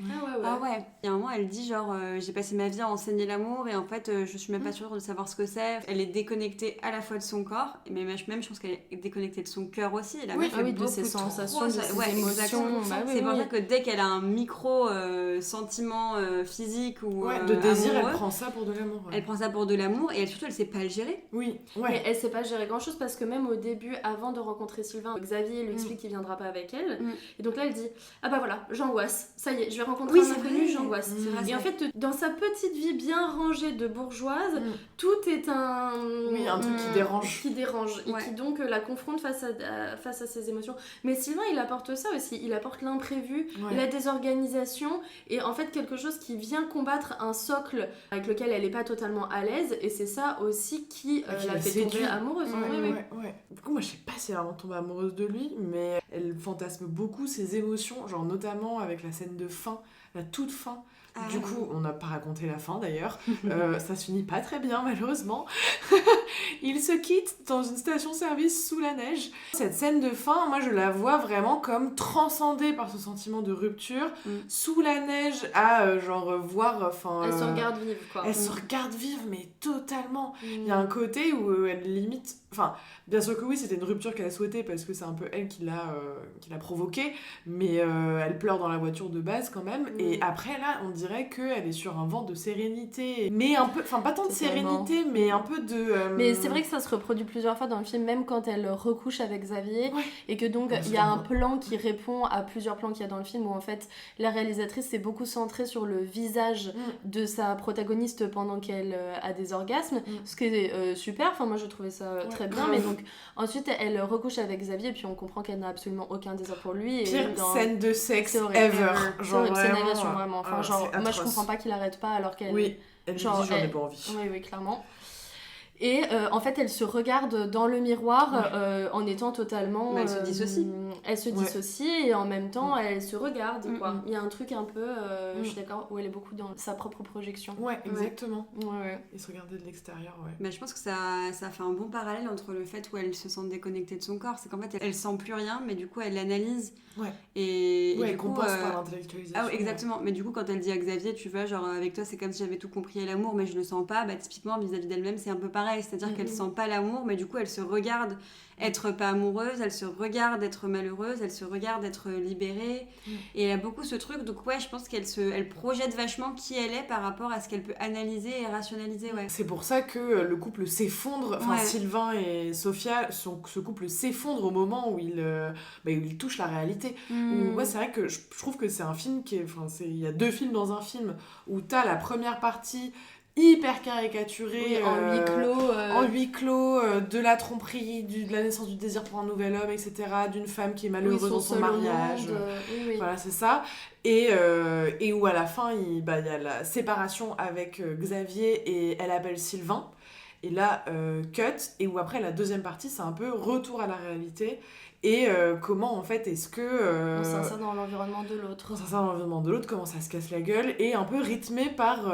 Ah ouais. Il y a un moment, elle dit genre, j'ai passé ma vie à enseigner l'amour et en fait, je suis même pas sûre de savoir ce que c'est. Elle est déconnectée à la fois de son corps, mais même je pense qu'elle est déconnectée de son cœur aussi. Elle a de ses sensations, de ses émotions. C'est pour ça que dès qu'elle a un micro sentiment physique ou de désir, amoureux, elle prend ça pour de l'amour. Elle prend ça pour de l'amour et surtout, elle sait pas le gérer. Mais elle sait pas gérer grand chose parce que même au début, avant de rencontrer Sylvain, Xavier lui explique qu'il viendra pas avec elle. Et donc là, elle dit, ah bah voilà, j'angoisse. Ça y est, je vais rencontrer un inconnu, j'angoisse. Et en fait, dans sa petite vie bien rangée de bourgeoise, tout est un truc qui dérange. Et qui donc la confronte face à ses émotions. Mais Sylvain, il apporte ça aussi. Il apporte l'imprévu, la désorganisation et en fait quelque chose qui vient combattre un socle avec lequel elle est pas totalement à l'aise. Et c'est ça aussi qui la fait tomber amoureuse. Du coup, moi, je sais pas si elle est vraiment tombée amoureuse de lui, mais elle fantasme beaucoup ses émotions, genre notamment avec la scène de fin, la toute fin. Du coup, on n'a pas raconté la fin d'ailleurs. Ça se finit pas très bien, malheureusement. Ils se quittent dans une station-service sous la neige. Cette scène de fin, moi, je la vois vraiment comme transcendée par ce sentiment de rupture, sous la neige, à voir. Elle se regarde vivre, quoi. Elle se regarde vivre, mais totalement. Il y a un côté où elle limite. Enfin, bien sûr que oui, c'était une rupture qu'elle a souhaitée parce que c'est un peu elle qui l'a provoquée, mais elle pleure dans la voiture de base quand même. Et après, là, on dirait qu'elle est sur un vent de sérénité, mais un peu, enfin pas tant de Totalement. sérénité, mais un peu de... Mais c'est vrai que ça se reproduit plusieurs fois dans le film, même quand elle recouche avec Xavier, Ouais. et que donc Ouais, il y a un c'est plan qui répond à plusieurs plans qu'il y a dans le film, où en fait la réalisatrice s'est beaucoup centrée sur le visage de sa protagoniste pendant qu'elle a des orgasmes, ce qui est super, enfin moi je trouvais ça très bien, mais donc ensuite elle recouche avec Xavier, et puis on comprend qu'elle n'a absolument aucun désir pour lui. Et Pire scène de sexe c'est horrible. ever. C'est horrible, c'est une vraiment, agression vraiment. Enfin, genre, c'est moi je atroce. comprends pas qu'il arrête pas alors qu'elle. Oui, elle lui genre, dit j'en ai pas envie. Oui, clairement. Et en fait, elle se regarde dans le miroir en étant totalement. Mais elle se dissocie. Elle se dissocie et en même temps, elle se regarde. Quoi. Mm. Il y a un truc un peu, je suis d'accord, où elle est beaucoup dans sa propre projection. Ouais, exactement. Ouais. Et se regarder de l'extérieur, ouais. Bah, je pense que ça fait un bon parallèle entre le fait où elle se sent déconnectée de son corps, c'est qu'en fait elle sent plus rien, mais du coup elle l'analyse. Ouais. Et Ouais, du elle coup, compense par l'intellectualisation. Ah, ouais, exactement. Mais du coup, quand elle dit à Xavier, tu vois, genre avec toi c'est comme si j'avais tout compris à l'amour, mais je le sens pas, bah typiquement vis-à-vis d'elle-même c'est un peu pareil, c'est-à-dire qu'elle sent pas l'amour, mais du coup elle se regarde être pas amoureuse, elle se regarde être malheureuse, elle se regarde être libérée, et elle a beaucoup ce truc, donc ouais, je pense elle projette vachement qui elle est par rapport à ce qu'elle peut analyser et rationaliser, ouais. C'est pour ça que le couple s'effondre, enfin Ouais. Sylvain et Sophia, ce couple s'effondre au moment où il touche la réalité. Où, ouais, c'est vrai que je trouve que c'est un film qui est, il y a 2 films dans un film, où t'as la première partie hyper caricaturée, en huis clos, de la tromperie, de la naissance du désir pour un nouvel homme, etc., d'une femme qui est malheureuse dans son mariage. Voilà, c'est ça. Et où à la fin, il y a la séparation avec Xavier et elle appelle Sylvain. Et là, cut. Et où après, la deuxième partie, c'est un peu retour à la réalité. Et comment, en fait, est-ce que... On s'insère dans l'environnement de l'autre. On s'insère dans l'environnement de l'autre, comment ça se casse la gueule. Et un peu rythmé par,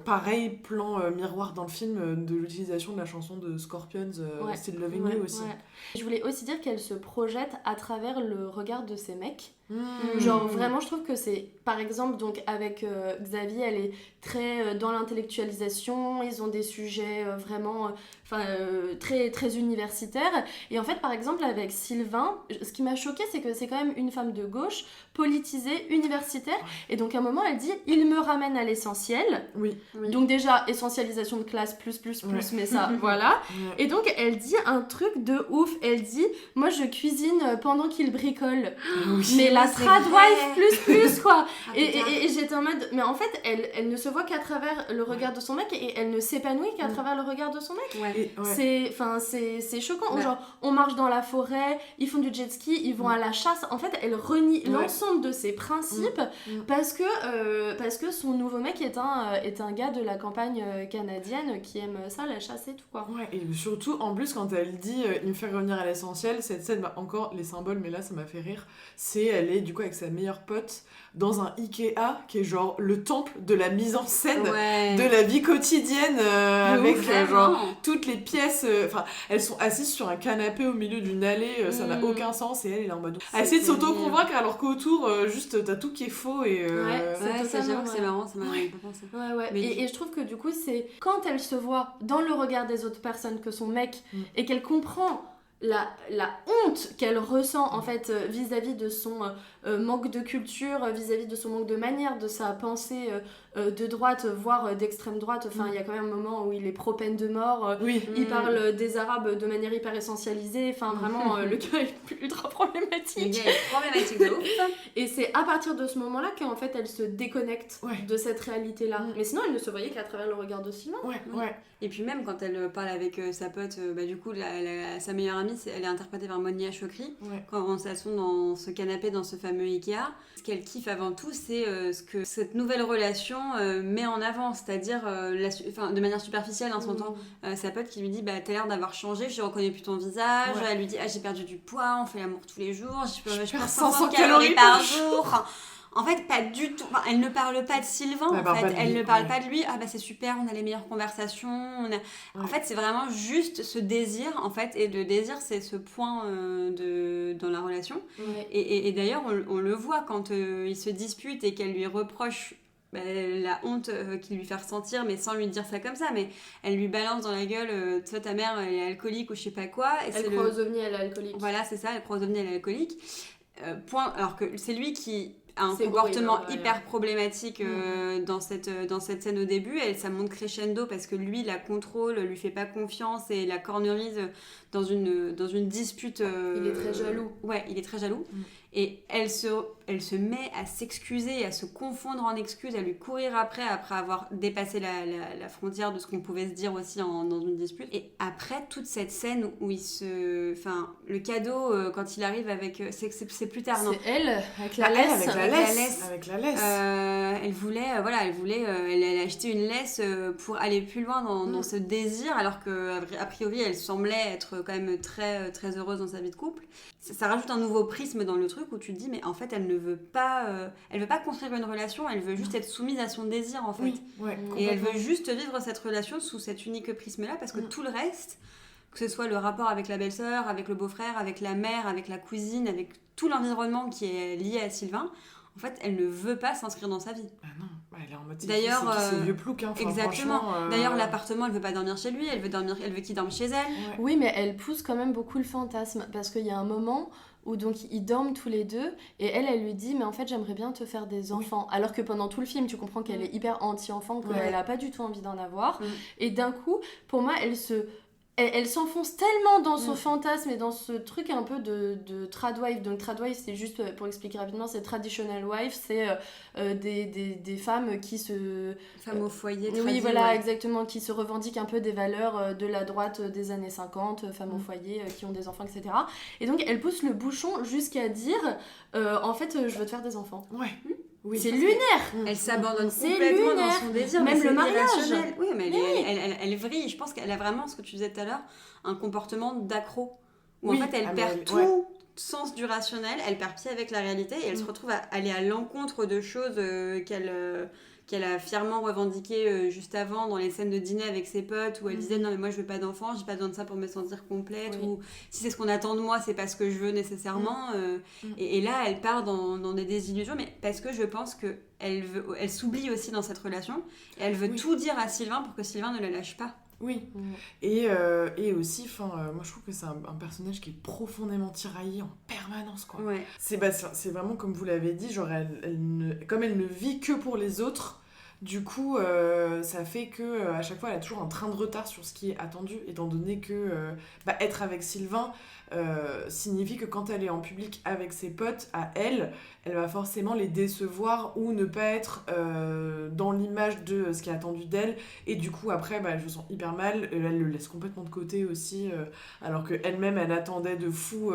pareil, plan miroir dans le film, de l'utilisation de la chanson de Scorpions, Still Loving You aussi. Ouais. Je voulais aussi dire qu'elle se projette à travers le regard de ces mecs. Mmh. Genre vraiment je trouve que c'est par exemple donc avec Xavier elle est très dans l'intellectualisation, ils ont des sujets vraiment très, très universitaires et en fait par exemple avec Sylvain ce qui m'a choquée c'est que c'est quand même une femme de gauche politisée, universitaire et donc à un moment elle dit il me ramène à l'essentiel. Oui. Donc déjà essentialisation de classe plus mais ça voilà et donc elle dit un truc de ouf, elle dit moi je cuisine pendant qu'il bricole mais la tradwife plus quoi et j'étais en mode mais en fait elle ne se voit qu'à travers le regard de son mec et elle ne s'épanouit qu'à travers le regard de son mec. C'est choquant. Genre on marche dans la forêt, ils font du jet ski, ils vont à la chasse, en fait elle renie l'ensemble de ses principes parce que son nouveau mec est un gars de la campagne canadienne qui aime ça, la chasse et tout quoi. Ouais, et surtout en plus quand elle dit il me fait revenir à l'essentiel, cette scène, encore les symboles mais là ça m'a fait rire, elle est du coup avec sa meilleure pote dans un Ikea qui est genre le temple de la mise en scène de la vie quotidienne avec genre toutes les pièces, elles sont assises sur un canapé au milieu d'une allée, ça n'a aucun sens et elle est là en mode à essayer de s'auto-convaincre alors qu'autour juste t'as tout qui est faux et c'est marrant, ça m'a pas pensé. Et je trouve que du coup c'est quand elle se voit dans le regard des autres personnes que son mec et qu'elle comprend la honte qu'elle ressent en fait vis-à-vis de son manque de culture, vis-à-vis de son manque de manière, de sa pensée de droite, voire d'extrême droite. Enfin, il y a quand même un moment où il est pro-peine de mort, il parle des Arabes de manière hyper essentialisée, enfin vraiment le gars est ultra problématique. Le gars est problématique de ouf. Et c'est à partir de ce moment-là qu'en fait elle se déconnecte de cette réalité-là. Mais sinon elle ne se voyait qu'à travers le regard de Sylvain. Et puis même quand elle parle avec sa pote, du coup sa meilleure amie, elle est interprétée par Monia Chokri. Quand elles sont dans ce canapé, dans ce fameux Ikea, ce qu'elle kiffe avant tout, c'est ce que cette nouvelle relation met en avant, c'est-à-dire de manière superficielle, on s'entend sa pote qui lui dit t'as l'air d'avoir changé, je reconnais plus ton visage. Elle lui dit j'ai perdu du poids, on fait l'amour tous les jours, je perds 500 calories par jour. En fait, pas du tout. Enfin, elle ne parle pas de Sylvain, elle ne parle pas de lui. C'est super, on a les meilleures conversations. En fait, c'est vraiment juste ce désir, en fait. Et le désir, c'est ce point dans la relation. Et d'ailleurs, on le voit quand ils se disputent et qu'elle lui reproche la honte qu'il lui fait ressentir, mais sans lui dire ça comme ça. Mais elle lui balance dans la gueule, toi, ta mère, elle est alcoolique ou je sais pas quoi. Et elle croit aux ovnis, elle est alcoolique. Voilà, c'est ça, elle croit aux ovnis, elle est alcoolique. Alors que c'est lui qui a un C'est comportement horrible, hyper ouais. problématique dans cette scène au début. Ça monte crescendo parce que lui la contrôle, lui fait pas confiance et la cornerise dans une dispute. Il est très jaloux. Ouais, il est très jaloux. Et elle se met à s'excuser, à se confondre en excuses, à lui courir après avoir dépassé la frontière de ce qu'on pouvait se dire aussi dans une dispute. Et après, toute cette scène où le cadeau, quand il arrive avec... C'est plus tard, non? C'est elle, avec la Elle, laisse. avec la laisse. Elle a acheté une laisse pour aller plus loin dans ce désir, alors qu'a priori, elle semblait être quand même très, très heureuse dans sa vie de couple. Ça rajoute un nouveau prisme dans le truc où tu te dis, mais en fait, elle ne veut pas, construire une relation, elle veut juste être soumise à son désir, en fait. Oui, ouais, Et elle veut juste vivre cette relation sous cet unique prisme-là, parce que tout le reste, que ce soit le rapport avec la belle-sœur, avec le beau-frère, avec la mère, avec la cousine, avec tout l'environnement qui est lié à Sylvain, en fait, elle ne veut pas s'inscrire dans sa vie. Bah non, elle est en mode D'ailleurs, c'est vieux plouc, hein. Enfin, exactement. franchement, D'ailleurs, l'appartement, elle veut pas dormir chez lui, elle veut qu'il dorme chez elle. Ouais. Oui, mais elle pousse quand même beaucoup le fantasme, parce qu'il y a un moment où donc ils dorment tous les deux, et elle lui dit, mais en fait j'aimerais bien te faire des enfants. Alors que pendant tout le film, tu comprends qu'elle est hyper anti-enfant, qu'elle a pas du tout envie d'en avoir. Et d'un coup, pour moi, elle s'enfonce tellement dans son fantasme et dans ce truc un peu de tradwife. Donc tradwife, c'est juste, pour expliquer rapidement, c'est traditional wife, c'est des femmes qui se... Femmes au foyer, oui, voilà, exactement, qui se revendiquent un peu des valeurs de la droite des années 50, femmes au foyer, qui ont des enfants, etc. Et donc elle pousse le bouchon jusqu'à dire, en fait, je veux te faire des enfants. Ouais. Oui, c'est lunaire. Elle s'abandonne C'est complètement lunaire. dans son désir. Même mais le c'est mariage. irrationnel. Oui, mais elle vrille. Je pense qu'elle a vraiment, ce que tu disais tout à l'heure, un comportement d'accro. Où en fait, elle perd tout sens du rationnel, elle perd pied avec la réalité et elle se retrouve à aller à l'encontre de choses qu'elle a fièrement revendiquées juste avant dans les scènes de dîner avec ses potes où elle disait non mais moi je veux pas d'enfant, j'ai pas besoin de ça pour me sentir complète, ou si c'est ce qu'on attend de moi c'est pas ce que je veux nécessairement. Et là elle part dans des désillusions, mais parce que je pense que elle s'oublie aussi dans cette relation et elle veut tout dire à Sylvain pour que Sylvain ne la lâche pas. Oui, et aussi, moi je trouve que c'est un personnage qui est profondément tiraillé en permanence, quoi. Ouais. C'est vraiment comme vous l'avez dit, genre comme elle ne vit que pour les autres, du coup ça fait que à chaque fois elle a toujours un train de retard sur ce qui est attendu, étant donné que être avec Sylvain signifie que quand elle est en public avec ses potes, elle va forcément les décevoir ou ne pas être dans l'image de ce qui est attendu d'elle, et du coup après elle se sent hyper mal, elle le laisse complètement de côté aussi, alors qu'elle-même elle attendait de fou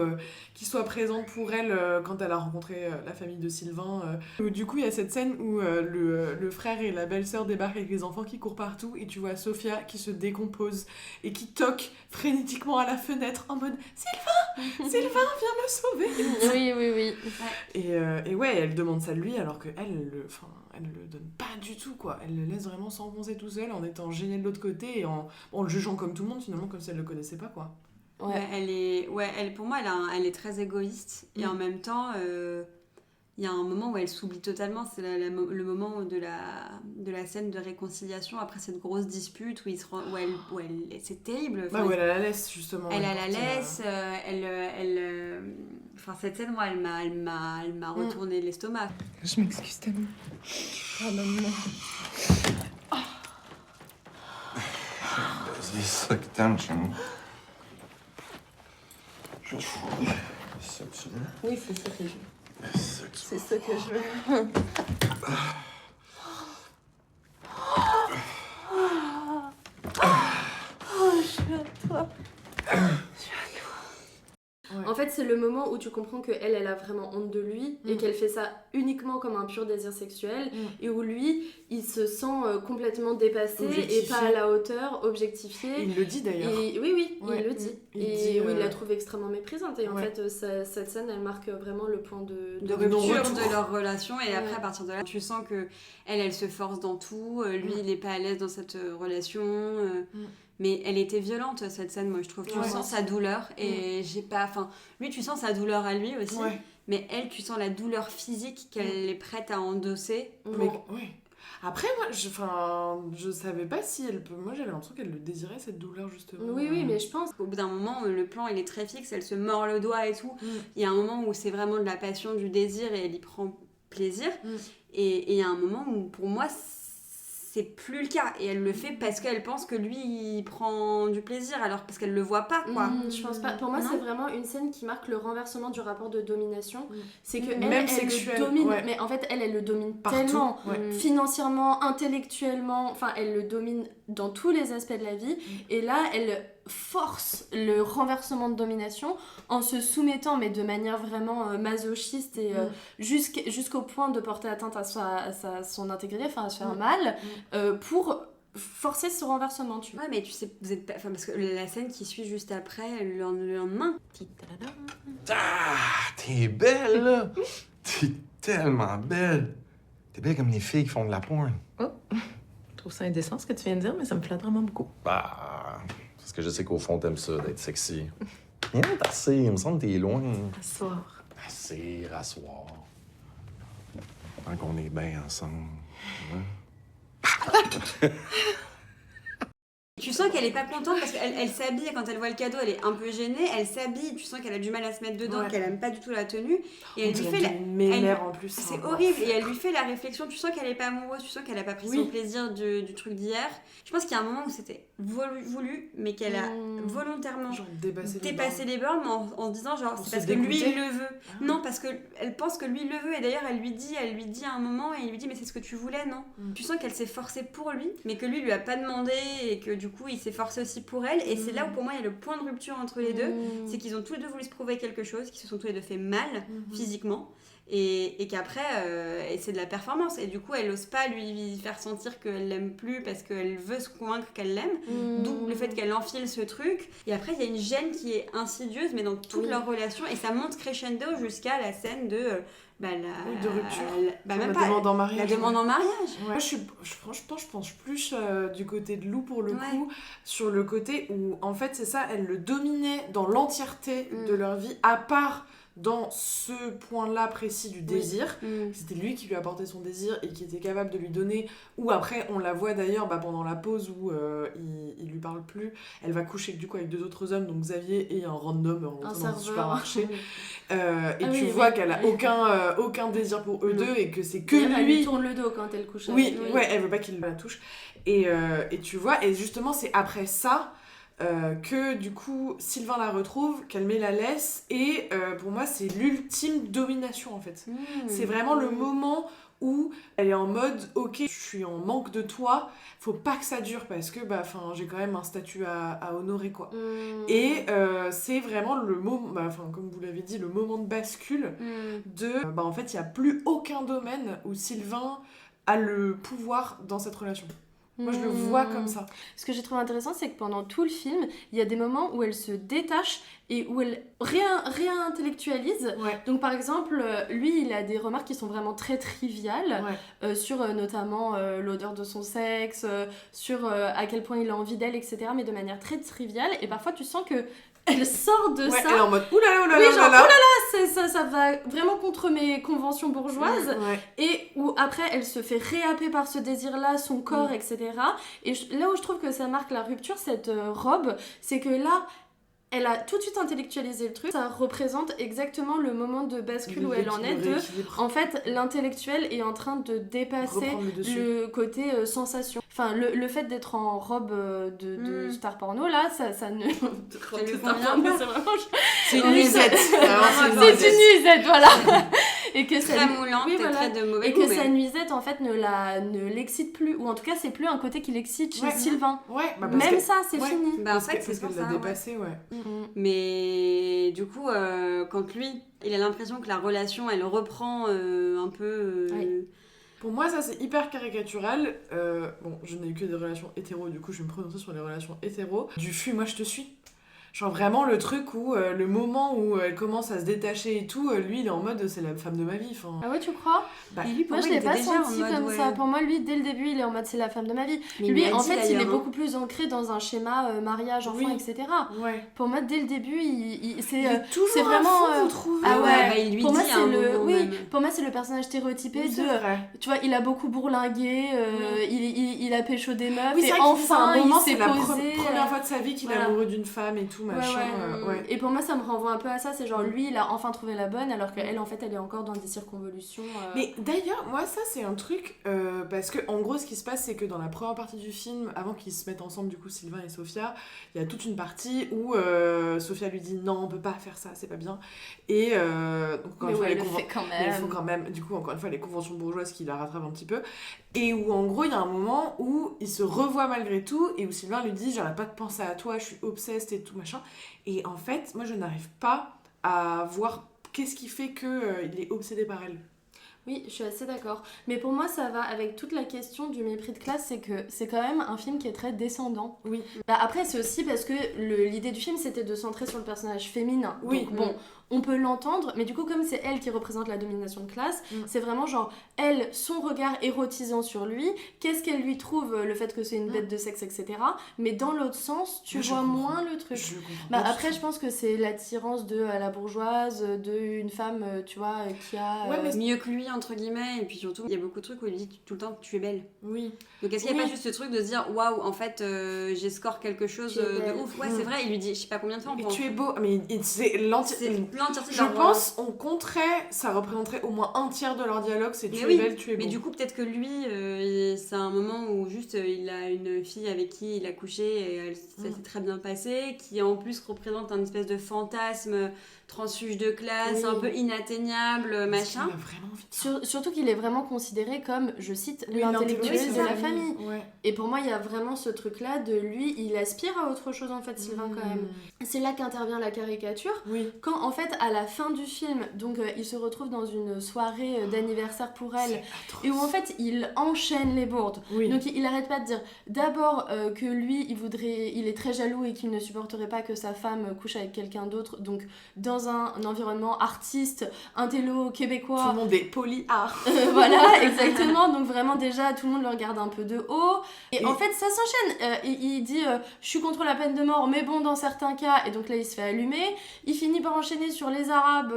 qu'il soit présente pour elle quand elle a rencontré la famille de Sylvain. Du coup il y a cette scène où le frère et la belle-sœur débarquent avec les enfants qui courent partout, et tu vois Sophia qui se décompose et qui toque frénétiquement à la fenêtre en mode Sylvain, viens me sauver. Oui. Et ouais, elle demande ça de lui alors qu'elle le donne pas du tout, quoi. Elle le laisse vraiment s'enfoncer tout seul en étant gênée de l'autre côté et en le jugeant comme tout le monde, finalement, comme si elle le connaissait pas, quoi. Pour moi elle est très égoïste et en même temps il y a un moment où elle s'oublie totalement, c'est le moment de la scène de réconciliation après cette grosse dispute où c'est terrible. Où elle a la laisse, justement. Elle a la laisse, cette scène, moi, elle m'a retourné l'estomac. Je m'excuse tellement. Pardonne-moi. Vas-y, suck tension. Je te fous. C'est ça que tu veux? Oui, c'est ça que je veux. C'est ça que je veux. Je suis à toi. En fait, c'est le moment où tu comprends qu'elle a vraiment honte de lui et qu'elle fait ça uniquement comme un pur désir sexuel et où lui, il se sent complètement dépassé et pas à la hauteur, objectifié. Il le dit d'ailleurs. Oui, il le dit. Il la trouve extrêmement méprisante. Et en fait, cette scène, elle marque vraiment le point de rupture de leur relation. Et après, à partir de là, tu sens que elle se force dans tout. Lui, il est pas à l'aise dans cette relation. Mais elle était violente, cette scène, moi je trouve. Tu sens sa douleur et lui, tu sens sa douleur à lui aussi. Mais elle, tu sens la douleur physique qu'elle est prête à endosser. Après, moi, je savais pas si elle peut... Moi, j'avais l'impression qu'elle le désirait, cette douleur, justement. Oui, mais je pense... Au bout d'un moment, le plan, il est très fixe, elle se mord le doigt et tout. Il y a un moment où c'est vraiment de la passion, du désir, et elle y prend plaisir. Et il y a un moment où, pour moi, c'est plus le cas. Et elle le fait parce qu'elle pense que lui, il prend du plaisir, alors parce qu'elle le voit pas, quoi. Je pense pas. Pour moi, c'est vraiment une scène qui marque le renversement du rapport de domination. C'est que Même elle sexuel, le domine, ouais. mais en fait, elle le domine Partout, tellement, ouais. financièrement, intellectuellement, enfin, elle le domine dans tous les aspects de la vie. Et là, elle force le renversement de domination en se soumettant, mais de manière vraiment masochiste et jusqu'au point de porter atteinte à son intégrité, enfin à se faire mal, pour forcer ce renversement, tu vois. Ouais, mais tu sais, vous êtes pas... Enfin, parce que la scène qui suit juste après, le lendemain... Ah, t'es belle, là! T'es tellement belle! T'es belle comme les filles qui font de la porn. Oh, je trouve ça indécent ce que tu viens de dire, mais ça me flatte vraiment beaucoup. Bah, parce que je sais qu'au fond, t'aimes ça, d'être sexy. Viens t'asseoir, il me semble que t'es loin. Asseoir. Asseoir, asseoir. Tant qu'on est bien ensemble. Ouais. Tu sens qu'elle est pas contente parce qu'elle s'habille, quand elle voit le cadeau, elle est un peu gênée, elle s'habille, tu sens qu'elle a du mal à se mettre dedans, qu'elle aime pas du tout la tenue. Et elle lui fait en plus. C'est horrible, et elle lui fait la réflexion, tu sens qu'elle est pas amoureuse, tu sens qu'elle a pas pris son plaisir du truc d'hier. Je pense qu'il y a un moment où c'était voulu, mais qu'elle a volontairement dépassé les bornes en se disant genre c'est parce que lui il le veut. Non, parce qu'elle pense que lui il le veut, et d'ailleurs elle lui dit à un moment, et il lui dit mais c'est ce que tu voulais, non? Tu sens qu'elle s'est forcée pour lui, mais que lui a pas demandé, et que du coup il s'est forcé aussi pour elle, et c'est là où pour moi il y a le point de rupture entre les deux, c'est qu'ils ont tous les deux voulu se prouver quelque chose, qu'ils se sont tous les deux fait mal physiquement, et qu'après et c'est de la performance, et du coup elle ose pas lui faire sentir qu'elle l'aime plus parce qu'elle veut se convaincre qu'elle l'aime, d'où le fait qu'elle enfile ce truc, et après il y a une gêne qui est insidieuse mais dans toute leur relation, et ça monte crescendo jusqu'à la scène de de rupture. Même la pas, demande en mariage. la demande en mariage. Ouais. Moi, franchement, je pense plus du côté de Lou pour le coup, sur le côté où, en fait, c'est ça, elle le dominait dans l'entièreté de leur vie, à part dans ce point-là précis du désir. C'était lui qui lui apportait son désir et qui était capable de lui donner, ou après, on la voit d'ailleurs pendant la pause où il lui parle plus, elle va coucher du coup avec 2 autres hommes, donc Xavier et un random en rentrant dans un supermarché. Et tu vois qu'elle a aucun désir pour eux deux, et que c'est que lui. Elle lui tourne le dos quand elle couche avec lui. Ouais, elle veut pas qu'il la touche. Et tu vois, et justement, c'est après ça que du coup Sylvain la retrouve, qu'elle met la laisse, et pour moi c'est l'ultime domination en fait. C'est vraiment le moment où elle est en mode ok, je suis en manque de toi, faut pas que ça dure parce que j'ai quand même un statut à honorer quoi. Et c'est vraiment le moment, comme vous l'avez dit, le moment de bascule de en fait il y a plus aucun domaine où Sylvain a le pouvoir dans cette relation. Moi, je le vois comme ça. Ce que j'ai trouvé intéressant, c'est que pendant tout le film, il y a des moments où elle se détache et où elle réintellectualise. Donc, par exemple, lui, il a des remarques qui sont vraiment très triviales sur notamment l'odeur de son sexe, sur à quel point il a envie d'elle, etc., mais de manière très triviale. Et parfois, tu sens que elle sort de ça. Elle est en mode oulala, ça va vraiment contre mes conventions bourgeoises. Et où après elle se fait réhapper par ce désir-là, son corps, etc. Et là où je trouve que ça marque la rupture, cette robe, c'est que là, elle a tout de suite intellectualisé le truc. Ça représente exactement le moment de bascule où elle en est de... En fait, l'intellectuel est en train de dépasser le côté sensation. Enfin, le fait d'être en robe de star porno, là, ça ne... C'est une nuisette. C'est une nuisette, voilà. Et que très moulante et très de mauvais goût. Et que sa nuisette, en fait, ne l'excite plus. Ou en tout cas, c'est plus un côté qui l'excite chez Sylvain. Même ça, c'est fini. En fait, c'est parce qu'elle l'a dépassé, Mais du coup, quand lui, il a l'impression que la relation, elle reprend un peu... Pour moi, ça, c'est hyper caricatural. Je n'ai eu que des relations hétéros, du coup, je vais me prononcer sur les relations hétéros. Du fuis-moi, je te suis. Genre vraiment le truc où le moment où elle commence à se détacher et tout, lui il est en mode c'est la femme de ma vie. Ah ouais, tu crois? Moi je l'ai pas senti comme ça. Pour moi lui dès le début il est en mode c'est la femme de ma vie. Mais lui en fait il est beaucoup plus ancré dans un schéma mariage, enfant, etc. Pour moi dès le début c'est vraiment vous trouvez? Ah ouais, il lui pour moi dit pour moi c'est le personnage stéréotypé de tu vois, il a beaucoup bourlingué, il a pécho des meufs, et enfin il s'est posé. C'est la première fois de sa vie qu'il est amoureux d'une femme et tout. machin. Ouais. Et pour moi, ça me renvoie un peu à ça. C'est genre, lui, il a enfin trouvé la bonne, alors qu'elle, en fait, elle est encore dans des circonvolutions. Mais d'ailleurs, moi, ça, c'est un truc, parce que, en gros, ce qui se passe, c'est que dans la première partie du film, avant qu'ils se mettent ensemble, du coup, Sylvain et Sophia, il y a toute une partie où Sophia lui dit non, on peut pas faire ça, c'est pas bien. Et donc, encore une fois, elle le fait quand même. il faut quand même, du coup, encore une fois, les conventions bourgeoises qui la rattrapent un petit peu. Et où, en gros, il y a un moment où il se revoit malgré tout, et où Sylvain lui dit j'arrête pas de penser à toi, je suis obsesse et tout machin. Et en fait, moi, je n'arrive pas à voir qu'est-ce qui fait qu'il est obsédé par elle. Oui, je suis assez d'accord. Mais pour moi, ça va avec toute la question du mépris de classe, c'est que c'est quand même un film qui est très descendant. Oui. Bah après, c'est aussi parce que l'idée du film, c'était de centrer sur le personnage féminin. Oui. Donc bon, on peut l'entendre, mais du coup, comme c'est elle qui représente la domination de classe, c'est vraiment genre, elle, son regard érotisant sur lui, qu'est-ce qu'elle lui trouve, le fait que c'est une bête de sexe, etc. Mais dans l'autre sens, tu vois moins le truc. Bah après, je pense que c'est l'attirance de la bourgeoise, d'une femme, tu vois, qui a... Ouais, mais mieux que lui, entre guillemets, et puis surtout, il y a beaucoup de trucs où il dit tout le temps tu es belle. Oui. Donc est-ce qu'il n'y a pas juste ce truc de se dire waouh, en fait, j'ai score quelque chose de ouf. Ouais, c'est vrai, il lui dit je sais pas combien de fois. Et tu es beau, mais c'est l'entièreté. Je pense, on compterait, ça représenterait au moins un tiers de leur dialogue, c'est tu es belle, tu es beau. Mais du coup, peut-être que lui, c'est un moment où juste il a une fille avec qui il a couché et ça s'est très bien passé, qui en plus représente un espèce de fantasme transfuge de classe, un peu inatteignable, machin. Surtout qu'il est vraiment considéré comme, je cite, l'intellectuel de la famille. Ouais. Et pour moi, il y a vraiment ce truc-là de lui, il aspire à autre chose en fait, Sylvain, quand même. C'est là qu'intervient la caricature. Oui. Quand en fait, à la fin du film, donc il se retrouve dans une soirée d'anniversaire pour elle, et où en fait, il enchaîne les bourdes. Oui. Donc il arrête pas de dire d'abord que lui, il est très jaloux et qu'il ne supporterait pas que sa femme couche avec quelqu'un d'autre. Donc dans un environnement artiste, intello, québécois. Tout le monde est poly-art. Voilà, exactement. Donc vraiment déjà, tout le monde le regarde un peu de haut. Et en fait, ça s'enchaîne. Il dit je suis contre la peine de mort, mais bon, dans certains cas. Et donc là, il se fait allumer. Il finit par enchaîner sur les Arabes.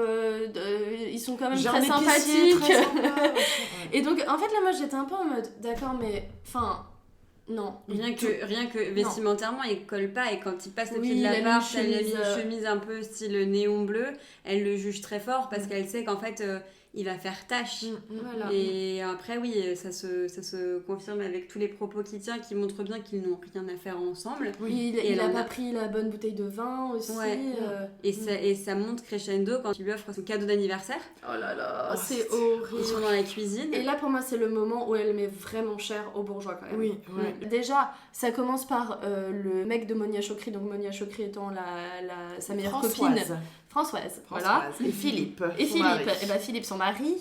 Ils sont quand même très sympathiques. Très sympa. Et donc, en fait, là, moi, j'étais un peu en mode d'accord, mais enfin. Non. Rien que vestimentairement, il colle pas, et quand il passe le pied de il la a barre, mis elle a mis une chemise un peu style néon bleu, elle le juge très fort parce qu'elle sait qu'en fait il va faire tâche. Voilà. Et après, oui, ça se confirme avec tous les propos qu'il tient qui montrent bien qu'ils n'ont rien à faire ensemble. Il a pas pris la bonne bouteille de vin aussi. Ouais. Et ça monte crescendo quand il lui offre son cadeau d'anniversaire. Oh là là, c'est horrible. Ils sont dans la cuisine. Et là, pour moi, c'est le moment où elle met vraiment cher aux bourgeois quand même. Oui, Déjà, ça commence par le mec de Monia Chokri, donc Monia Chokri étant sa meilleure copine. Françoise, voilà. Et Philippe. Et Philippe, son mari,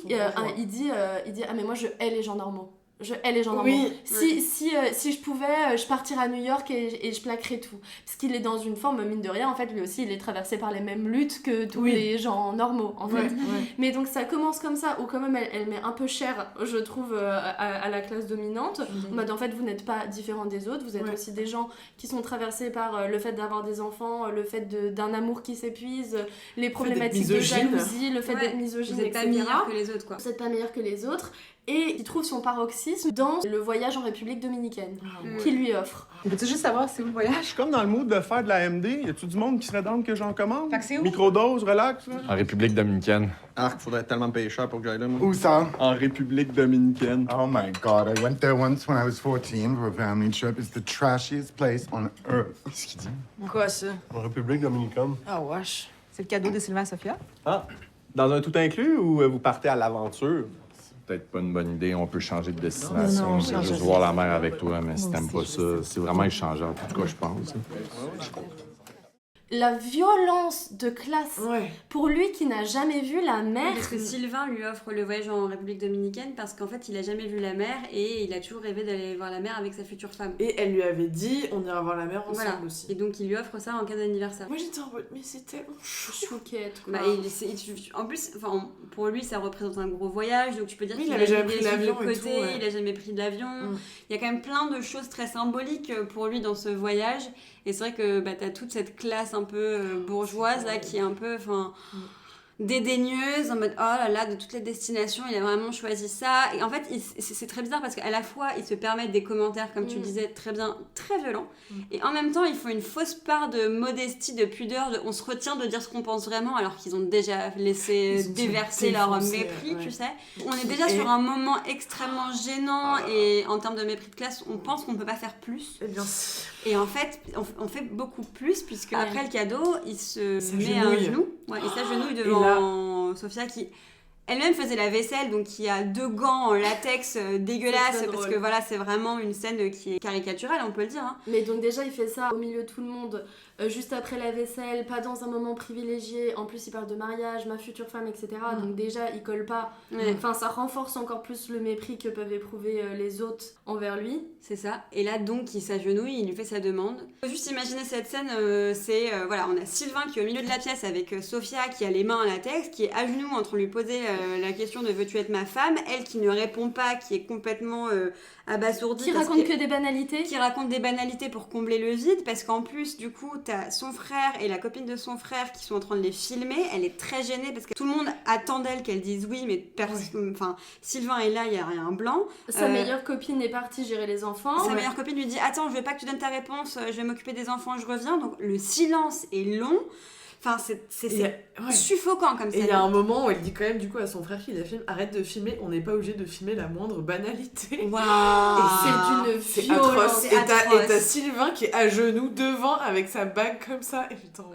il dit ah mais moi je hais les gens normaux. Je hais les gens normaux. Oui. Si je pouvais, je partirais à New York et je plaquerais tout. Parce qu'il est dans une forme, mine de rien, en fait, lui aussi, il est traversé par les mêmes luttes que tous les gens normaux, en fait. Mais donc ça commence comme ça, où quand même elle met un peu cher, je trouve, à la classe dominante. En mode, en fait, vous n'êtes pas différents des autres, vous êtes aussi des gens qui sont traversés par le fait d'avoir des enfants, le fait d'un amour qui s'épuise, les problématiques de jalousie, le fait d'être misogyne, vous n'êtes pas meilleurs que les autres, quoi. Vous n'êtes pas meilleurs que les autres. Et il trouve son paroxysme dans le voyage en République dominicaine qu'il lui offre. Veux-tu juste savoir c'est où le voyage? Je suis comme dans le mood de faire de la MD. Y a-tu du monde qui serait down que j'en commande? Fait que c'est où? Microdose, relax, là? En République dominicaine. Arc, faudrait tellement payer cher pour que j'aille là, moi. Où ça? En République dominicaine. Oh my God, I went there once when I was 14 for a family trip. It's the trashiest place on earth. Qu'est-ce qu'il dit? Quoi, ça? En République dominicaine. Ah, wesh. C'est le cadeau de Sylvain et Sophia? Ah, dans un tout inclus ou vous partez à l'aventure? Peut-être pas une bonne idée, on peut changer de destination. Je veux juste voir la mer avec toi, mais si t'aimes pas ça, c'est vraiment échangeant. En tout cas, je pense. La violence de classe pour lui qui n'a jamais vu la mer. Parce que Sylvain lui offre le voyage en République dominicaine parce qu'en fait il a jamais vu la mer et il a toujours rêvé d'aller voir la mer avec sa future femme. Et elle lui avait dit on ira voir la mer ensemble aussi. Et donc il lui offre ça en cas d'anniversaire. Moi j'étais en mode mais c'est tellement chouquette quoi. En plus, pour lui ça représente un gros voyage, donc tu peux dire qu'il avait jamais pris de l'avion côté, il a jamais pris de l'avion. Il y a quand même plein de choses très symboliques pour lui dans ce voyage. Et c'est vrai que t'as toute cette classe un peu bourgeoise là qui est un peu, dédaigneuse, en mode oh là là, de toutes les destinations, il a vraiment choisi ça. Et en fait, c'est très bizarre parce qu'à la fois, ils se permettent des commentaires, comme tu le disais, très bien, très violents. Et en même temps, ils font une fausse part de modestie, de pudeur, on se retient de dire ce qu'on pense vraiment, alors qu'ils ont déjà laissé déverser leur mépris, tu sais. On est déjà sur un moment extrêmement gênant et en termes de mépris de classe, on pense qu'on peut pas faire plus. Et en fait, on fait beaucoup plus, puisque après le cadeau, il se met à genoux. Ouais, il s'agenouille devant Sophia qui elle-même faisait la vaisselle, donc qui a 2 gants en latex dégueulasses, parce que voilà, c'est vraiment une scène qui est caricaturale, on peut le dire. Hein. Mais donc déjà, il fait ça au milieu de tout le monde, juste après la vaisselle, pas dans un moment privilégié. En plus, il parle de mariage, ma future femme, etc. Donc déjà, il colle pas. Enfin, ça renforce encore plus le mépris que peuvent éprouver les autres envers lui. C'est ça. Et là, donc, il s'agenouille, il lui fait sa demande. Faut juste imaginer cette scène, voilà, on a Sylvain qui est au milieu de la pièce avec Sophia qui a les mains en latex, qui est à genoux en train de lui poser la question de veux-tu être ma femme, elle qui ne répond pas, qui est complètement abasourdie. Qui raconte que des banalités. Qui raconte des banalités pour combler le vide, parce qu'en plus, du coup, t'as son frère et la copine de son frère qui sont en train de les filmer. Elle est très gênée parce que tout le monde attend d'elle qu'elle dise oui, mais enfin, Sylvain est là, il y a rien blanc. Sa meilleure copine est partie gérer les enfants. Sa meilleure copine lui dit attends, je veux pas que tu donnes ta réponse, je vais m'occuper des enfants, je reviens. Donc le silence est long. Enfin, c'est suffocant comme ça. Et il y a un moment où elle dit quand même du coup à son frère qui la filme, arrête de filmer, on n'est pas obligé de filmer la moindre banalité. Waouh. Et c'est violence. Et t'as Sylvain qui est à genoux devant avec sa bague comme ça.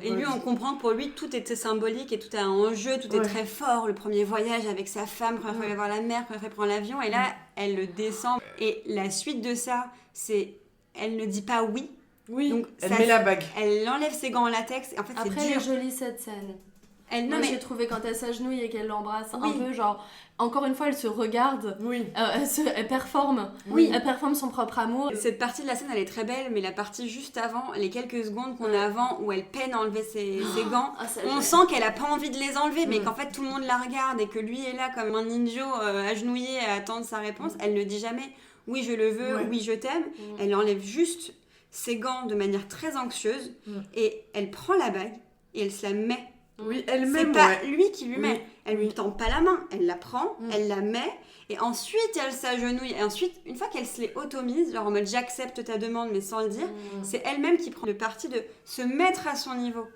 Et lui, on comprend que pour lui, tout était symbolique et tout a un enjeu, tout est très fort. Le premier voyage avec sa femme, première fois il va voir la mer, première fois il prend l'avion, et là, elle le descend. Et la suite de ça, c'est elle ne dit pas oui. Oui, donc, elle met la bague. Elle enlève ses gants en latex. Et en fait, après, c'est dur. elle est jolie cette scène. J'ai trouvé quand elle s'agenouille et qu'elle l'embrasse, un peu genre... Encore une fois, elle se regarde. Oui. Elle performe. Oui. Elle performe son propre amour. Cette partie de la scène, elle est très belle, mais la partie juste avant, les quelques secondes qu'on a avant, où elle peine à enlever ses gants, on sent qu'elle a pas envie de les enlever, mais qu'en fait, tout le monde la regarde et que lui est là comme un ninja agenouillé à attendre sa réponse. Elle ne dit jamais « oui, je le veux »,« oui, je t'aime ». Elle enlève juste ses gants de manière très anxieuse et elle prend la bague et elle se la met. Oui, elle-même. C'est pas lui qui lui met. Elle lui tend pas la main. Elle la prend, elle la met et ensuite elle s'agenouille. Et ensuite, une fois qu'elle se les automise, genre en mode j'accepte ta demande mais sans le dire, c'est elle-même qui prend le parti de se mettre à son niveau.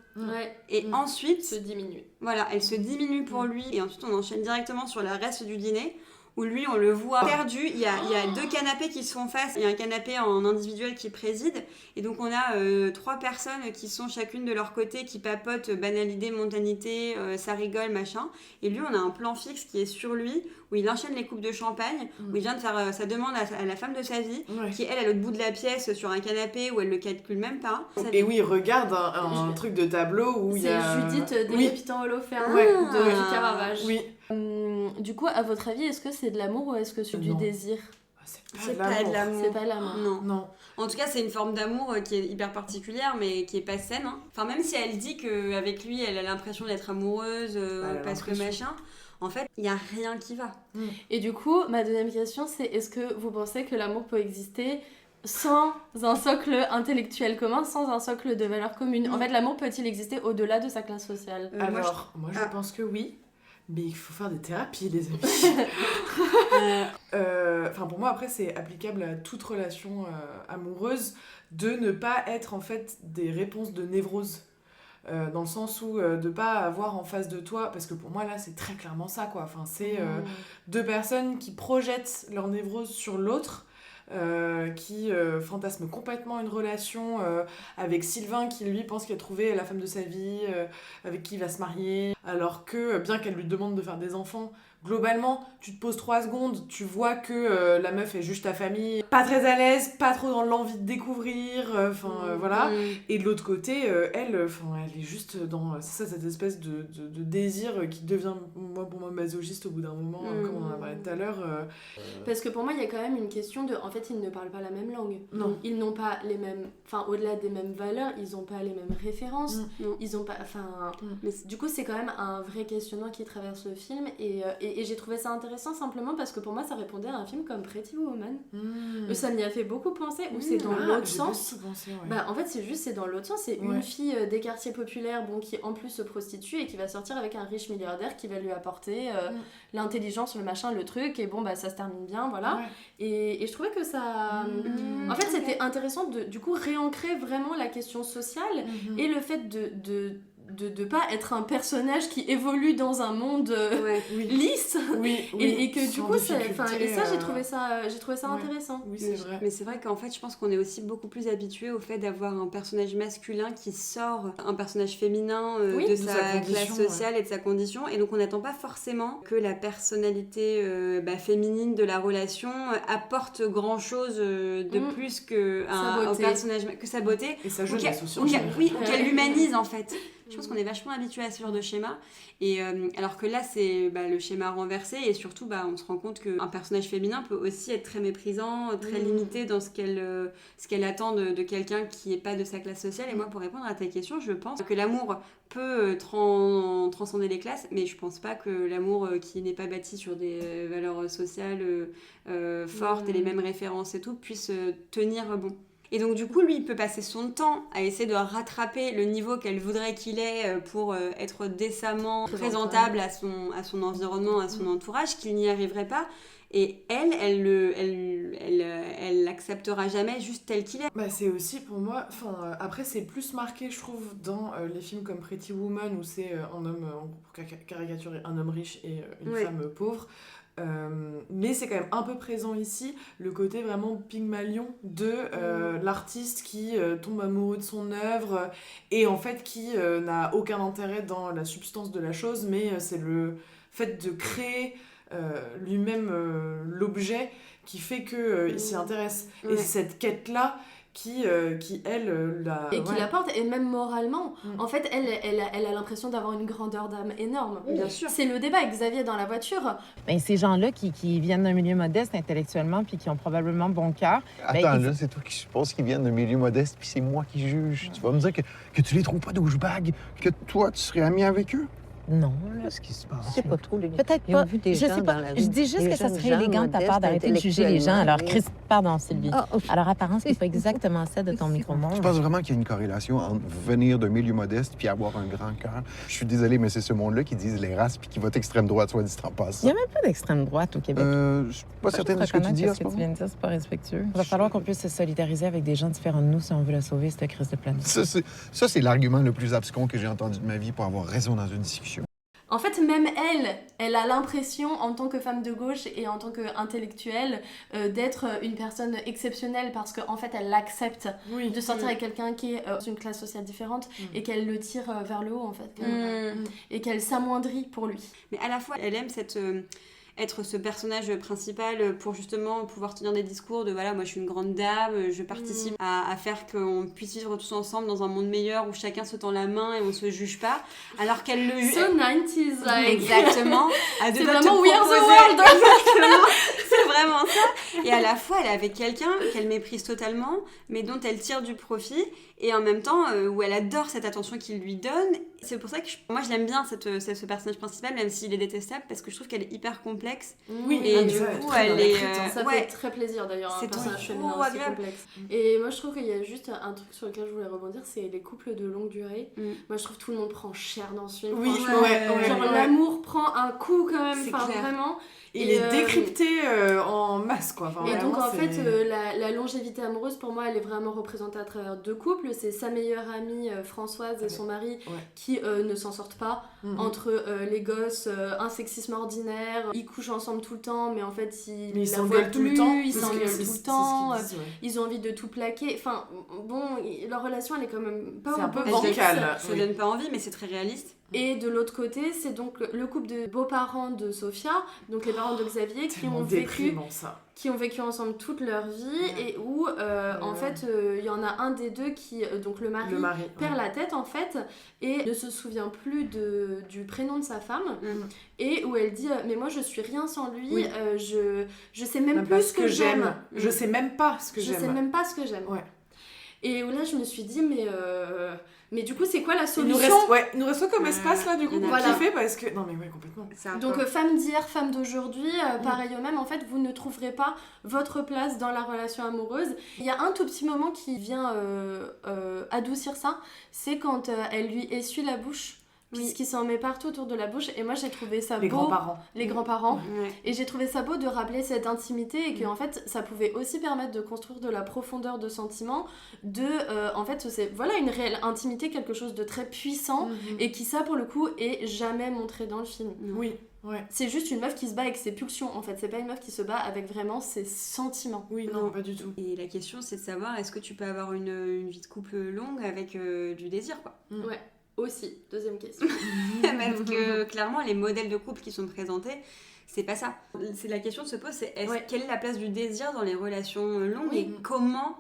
Et ensuite. Se diminue. Voilà, elle se diminue pour lui et ensuite on enchaîne directement sur le reste du dîner. Où lui, on le voit perdu. Il y a 2 canapés qui se font face. Il y a un canapé en individuel qui préside. Et donc, on a 3 personnes qui sont chacune de leur côté, qui papotent banalité, mondanité, ça rigole, machin. Et lui, on a un plan fixe qui est sur lui, où il enchaîne les coupes de champagne, où il vient de faire sa demande à la femme de sa vie, qui est, elle, à l'autre bout de la pièce, sur un canapé, où elle le calcule même pas. Et oui, il regarde un truc de tableau où il y a... C'est Judith décapitant Holoferne de Caravage. Oui. Du coup, à votre avis, est-ce que c'est de l'amour ou est-ce que c'est du désir ? C'est pas de l'amour. C'est pas de l'amour. Non. En tout cas, c'est une forme d'amour qui est hyper particulière, mais qui est pas saine. Hein. Enfin, même si elle dit qu'avec lui, elle a l'impression d'être amoureuse, parce que machin, en fait, il y a rien qui va. Et du coup, ma deuxième question, c'est est-ce que vous pensez que l'amour peut exister sans un socle intellectuel commun, sans un socle de valeurs communes ? En fait, l'amour peut-il exister au-delà de sa classe sociale ? Alors, moi je pense que oui. Mais il faut faire des thérapies, les amis. Pour moi, après, c'est applicable à toute relation amoureuse de ne pas être, en fait, des réponses de névrose. Dans le sens où de pas avoir en face de toi... Parce que pour moi, là, c'est très clairement ça, quoi. Enfin, c'est 2 personnes qui projettent leur névrose sur l'autre, qui fantasme complètement une relation avec Sylvain qui lui pense qu'il a trouvé la femme de sa vie, avec qui il va se marier, alors que bien qu'elle lui demande de faire des enfants, globalement tu te poses 3 secondes, tu vois que la meuf est juste ta famille, pas très à l'aise, pas trop dans l'envie de découvrir, voilà. Et de l'autre côté, elle est juste dans cette espèce de désir qui devient pour moi masochiste au bout d'un moment, comme on en a parlé tout à l'heure. Parce que pour moi il y a quand même une question de, en fait ils ne parlent pas la même langue. Non. Ils n'ont pas les mêmes, au-delà des mêmes valeurs, ils n'ont pas les mêmes références. Ils ont pas, mais du coup c'est quand même un vrai questionnement qui traverse le film et et j'ai trouvé ça intéressant simplement parce que pour moi, ça répondait à un film comme Pretty Woman. Ça m'y a fait beaucoup penser, où c'est dans l'autre sens. En fait, c'est dans l'autre sens. C'est une fille des quartiers populaires qui en plus se prostitue et qui va sortir avec un riche milliardaire qui va lui apporter l'intelligence, le machin, le truc. Et ça se termine bien, voilà. Et je trouvais que ça... En fait, c'était intéressant de, du coup, réancrer vraiment la question sociale et le fait de pas être un personnage qui évolue dans un monde lisse et que du coup et ça j'ai trouvé ça intéressant. C'est vrai. Mais c'est vrai qu'en fait je pense qu'on est aussi beaucoup plus habitué au fait d'avoir un personnage masculin qui sort un personnage féminin de sa classe sociale et de sa condition, et donc on n'attend pas forcément que la personnalité féminine de la relation apporte grand chose de plus que un personnage, que sa beauté, et sa jeunesse aussi, qu'elle l'humanise en fait. Je pense qu'on est vachement habitué à ce genre de schéma, et alors que là c'est le schéma renversé, et surtout on se rend compte qu'un personnage féminin peut aussi être très méprisant, très limité dans ce qu'elle attend de quelqu'un qui n'est pas de sa classe sociale. Et moi, pour répondre à ta question, je pense que l'amour peut transcender les classes, mais je pense pas que l'amour qui n'est pas bâti sur des valeurs sociales fortes et les mêmes références et tout puisse tenir bon. Et donc du coup, lui, il peut passer son temps à essayer de rattraper le niveau qu'elle voudrait qu'il ait pour être décemment présentable à son environnement, à son entourage, qu'il n'y arriverait pas. Et elle l'acceptera jamais juste tel qu'il est. C'est aussi pour moi, après c'est plus marqué je trouve dans les films comme Pretty Woman où c'est un homme, pour caricaturer, un homme riche et une femme pauvre. Mais c'est quand même un peu présent ici, le côté vraiment Pygmalion de l'artiste qui tombe amoureux de son œuvre et en fait qui n'a aucun intérêt dans la substance de la chose, mais c'est le fait de créer lui-même l'objet qui fait qu'il s'y intéresse. Et c'est cette quête-là qui elle la... Et qui l'apporte, et même moralement. En fait, elle a l'impression d'avoir une grandeur d'âme énorme. Bien sûr. C'est le débat avec Xavier dans la voiture. Ces gens-là qui viennent d'un milieu modeste intellectuellement puis qui ont probablement bon cœur... Attends, là, c'est toi qui supposes qu'ils viennent d'un milieu modeste puis c'est moi qui juge. Tu vas me dire que tu les trouves pas douchebags, que toi, tu serais ami avec eux? Non, qu'est-ce qui se passe? Je sais pas trop. peut-être pas. Je sais pas. Je dis juste que ça serait élégant de ta part d'arrêter de juger les gens. Alors, pardon, Sylvie. Alors, apparence, c'est pas exactement ça de ton micro-monde. Je pense vraiment qu'il y a une corrélation entre venir d'un milieu modeste puis avoir un grand cœur. Je suis désolé, mais c'est ce monde-là qui disent les races puis qui vote extrême droite, soit dit en passe. Il n'y a même pas d'extrême droite au Québec. Je suis pas certaine de ce que tu dis en ce moment. Tu viens de dire, c'est pas respectueux. Il va falloir qu'on puisse se solidariser avec des gens différents de nous si on veut la sauver, cette crise de planète. Ça, c'est l'argument le plus abscon que j'ai entendu de ma vie pour avoir raison dans une discussion. En fait, même elle a l'impression, en tant que femme de gauche et en tant qu'intellectuelle, d'être une personne exceptionnelle parce qu'en fait, elle accepte de sortir avec quelqu'un qui est d'une classe sociale différente et qu'elle le tire vers le haut, en fait. Et qu'elle s'amoindrit pour lui. Mais à la fois, elle aime être ce personnage principal pour justement pouvoir tenir des discours de voilà, moi je suis une grande dame, je participe à faire qu'on puisse vivre tous ensemble dans un monde meilleur où chacun se tend la main et on se juge pas, alors qu'elle le... So 90s, like. Exactement. C'est vraiment We Are the World. Exactement. C'est vraiment ça. Et à la fois, elle est avec quelqu'un qu'elle méprise totalement, mais dont elle tire du profit, et en même temps où elle adore cette attention qu'il lui donne. C'est pour ça que moi je l'aime bien ce personnage principal, même s'il est détestable, parce que je trouve qu'elle est hyper complexe. Et du coup elle est ça fait très plaisir d'ailleurs, un personnage féminin aussi complexe. Et moi je trouve qu'il y a juste un truc sur lequel je voulais rebondir, c'est les couples de longue durée. Moi je trouve que tout le monde prend cher dans ce film. L'amour prend un coup quand même, vraiment. Il est décrypté en masse, quoi. Et donc en fait la longévité amoureuse pour moi elle est vraiment représentée à travers deux couples. C'est sa meilleure amie Françoise et son mari qui ne s'en sortent pas entre les gosses, un sexisme ordinaire, ils couchent ensemble tout le temps mais en fait ils s'engueulent tout le temps, ils ils ont envie de tout plaquer. Enfin bon, leur relation elle est quand même pas un peu bancale. Ça donne pas envie mais c'est très réaliste. Et de l'autre côté, c'est donc le couple de beaux-parents de Sophia, donc les parents de Xavier, qui ont vécu ensemble toute leur vie et où en fait il y en a un des deux qui, donc le mari perd la tête en fait et ne se souvient plus du prénom de sa femme et où elle dit mais moi je suis rien sans lui, je sais même plus ce que j'aime. Je sais même pas ce que j'aime. Je sais même pas ce que j'aime. Et là, je me suis dit, mais du coup, c'est quoi la Il solution? nous reste comme espace là du coup pour voilà. kiffer parce que... Non mais ouais, complètement. Donc femme d'hier, femme d'aujourd'hui, pareil au même, en fait, vous ne trouverez pas votre place dans la relation amoureuse. Il y a un tout petit moment qui vient adoucir ça, c'est quand elle lui essuie la bouche. Puisqu'il s'en met partout autour de la bouche, et moi j'ai trouvé ça Les beau. grands-parents. Les grands-parents. Et j'ai trouvé ça beau de rappeler cette intimité et que en fait ça pouvait aussi permettre de construire de la profondeur de sentiments, en fait c'est une réelle intimité, quelque chose de très puissant et qui ça pour le coup est jamais montré dans le film. Oui. Ouais. C'est juste une meuf qui se bat avec ses pulsions en fait, c'est pas une meuf qui se bat avec vraiment ses sentiments. Oui, non, pas du tout. Et la question c'est de savoir est-ce que tu peux avoir une vie de couple longue avec du désir quoi. Ouais. Aussi, deuxième question. Parce que clairement, les modèles de couple qui sont présentés, c'est pas ça. C'est la question se pose, c'est quelle est la place du désir dans les relations longues et comment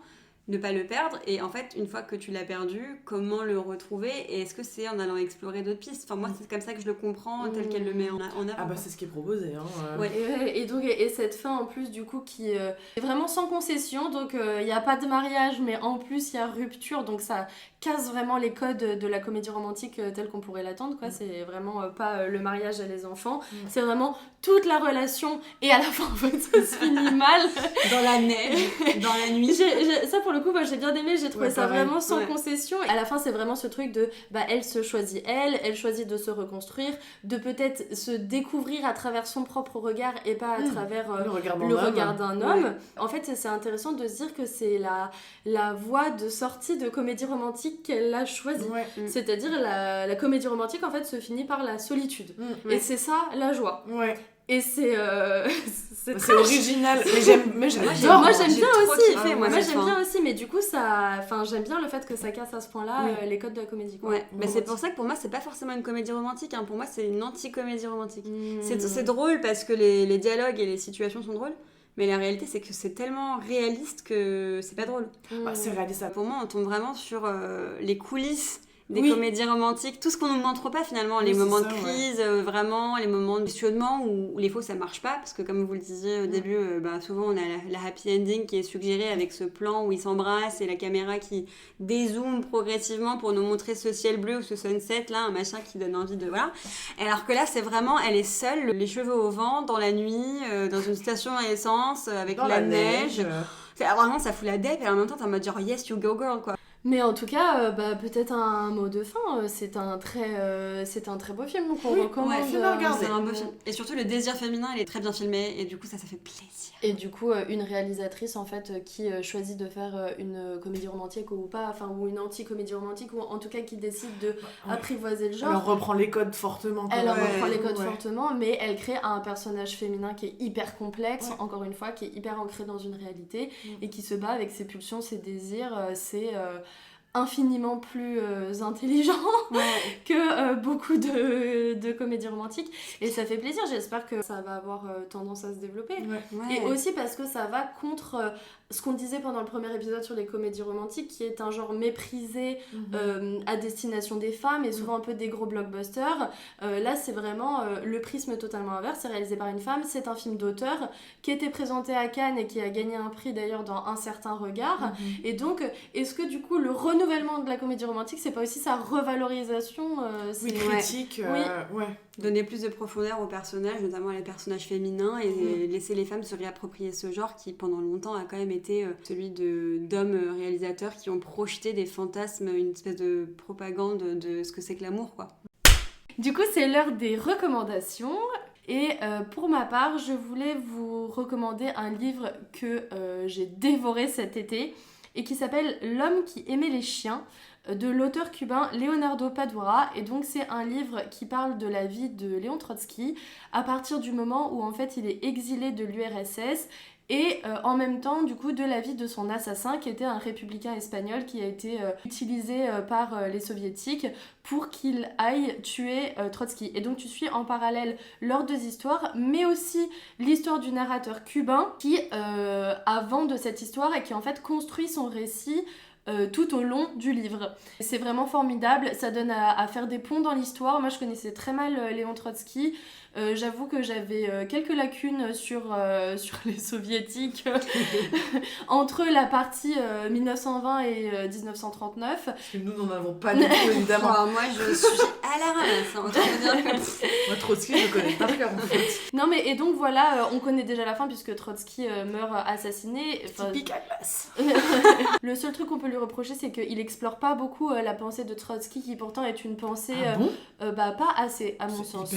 ne pas le perdre, et en fait une fois que tu l'as perdu, comment le retrouver, et est-ce que c'est en allant explorer d'autres pistes. Enfin moi c'est comme ça que je le comprends tel qu'elle le met en avant. Ah bah c'est ce qui est proposé Et donc et cette fin en plus du coup qui est vraiment sans concession, donc il n'y a pas de mariage mais en plus il y a rupture, donc ça casse vraiment les codes de la comédie romantique telle qu'on pourrait l'attendre quoi. C'est vraiment pas le mariage et les enfants, c'est vraiment toute la relation et à la fin en fait ça se finit mal dans la neige, dans la nuit. Ça pour le coup moi j'ai bien aimé, j'ai trouvé ça vraiment sans concession. À la fin c'est vraiment ce truc de elle se choisit, elle choisit de se reconstruire, de peut-être se découvrir à travers son propre regard et pas à travers le regard d'un homme. En fait c'est intéressant de se dire que c'est la voie de sortie de comédie romantique qu'elle a choisie. C'est-à-dire la comédie romantique en fait se finit par la solitude. Et c'est ça la joie. Et c'est original. Mais j'aime moi j'aime bien aussi. Kiffé, moi j'aime bien aussi, mais du coup j'aime bien le fait que ça casse à ce point-là les codes de la comédie. Quoi. Mais c'est pour ça que pour moi c'est pas forcément une comédie romantique. Pour moi c'est une anti-comédie romantique. C'est drôle parce que les dialogues et les situations sont drôles. Mais la réalité, c'est que c'est tellement réaliste que c'est pas drôle. C'est réaliste. Pour moi, on tombe vraiment sur les coulisses des comédies romantiques, tout ce qu'on nous montre pas finalement, les moments de crise, vraiment, les moments de questionnement où les faux ça marche pas, parce que comme vous le disiez au début, souvent on a la happy ending qui est suggérée avec ce plan où ils s'embrassent et la caméra qui dézoome progressivement pour nous montrer ce ciel bleu ou ce sunset là, un machin qui donne envie de voilà. Alors que là c'est vraiment, elle est seule, les cheveux au vent, dans la nuit, dans une station à essence, avec la neige. Vraiment ça fout la dep et en même temps t'es en mode genre yes you go girl quoi. Mais en tout cas, peut-être un mot de fin, c'est un très beau film, donc on recommande. C'est un beau film. Et surtout, le désir féminin, il est très bien filmé, et du coup, ça fait plaisir. Et du coup, une réalisatrice, en fait, qui choisit de faire une comédie romantique ou pas, ou une anti-comédie romantique, ou en tout cas qui décide de apprivoiser le genre. Elle reprend les codes fortement. Elle reprend les codes fortement, mais elle crée un personnage féminin qui est hyper complexe, encore une fois, qui est hyper ancré dans une réalité, et qui se bat avec ses pulsions, ses désirs, infiniment plus intelligent que beaucoup de comédies romantiques, et ça fait plaisir. J'espère que ça va avoir tendance à se développer et aussi parce que ça va contre ce qu'on disait pendant le premier épisode sur les comédies romantiques, qui est un genre méprisé à destination des femmes et souvent un peu des gros blockbusters. Là c'est vraiment le prisme totalement inverse, c'est réalisé par une femme, c'est un film d'auteur qui était présenté à Cannes et qui a gagné un prix d'ailleurs dans Un certain regard. Et donc est-ce que du coup le renouvellement de la comédie romantique c'est pas aussi sa revalorisation critique donner plus de profondeur aux personnages, notamment les personnages féminins, et laisser les femmes se réapproprier ce genre qui pendant longtemps a quand même été celui d'hommes réalisateurs qui ont projeté des fantasmes, une espèce de propagande de ce que c'est que l'amour quoi. Du coup c'est l'heure des recommandations. Et pour ma part, je voulais vous recommander un livre que j'ai dévoré cet été et qui s'appelle L'homme qui aimait les chiens, de l'auteur cubain Leonardo Padura. Et donc c'est un livre qui parle de la vie de Léon Trotsky à partir du moment où en fait il est exilé de l'URSS, et en même temps du coup de la vie de son assassin qui était un républicain espagnol qui a été utilisé par les soviétiques pour qu'il aille tuer Trotsky. Et donc tu suis en parallèle leurs deux histoires, mais aussi l'histoire du narrateur cubain qui a vent de cette histoire et qui en fait construit son récit tout au long du livre. C'est vraiment formidable, ça donne à faire des ponts dans l'histoire. Moi je connaissais très mal Léon Trotsky. J'avoue que j'avais quelques lacunes sur les soviétiques entre la partie 1920 et 1939. Parce que nous n'en avons pas du tout, évidemment. Oh, moi, je suis à la ramasse. Autant vous dire que... Moi, Trotsky, je connais par cœur, en fait. Non, mais et donc voilà, on connaît déjà la fin puisque Trotsky meurt assassiné. Enfin, Typique Atlas. Le seul truc qu'on peut lui reprocher, c'est qu'il explore pas beaucoup la pensée de Trotsky, qui pourtant est une pensée pas assez, à mon sens.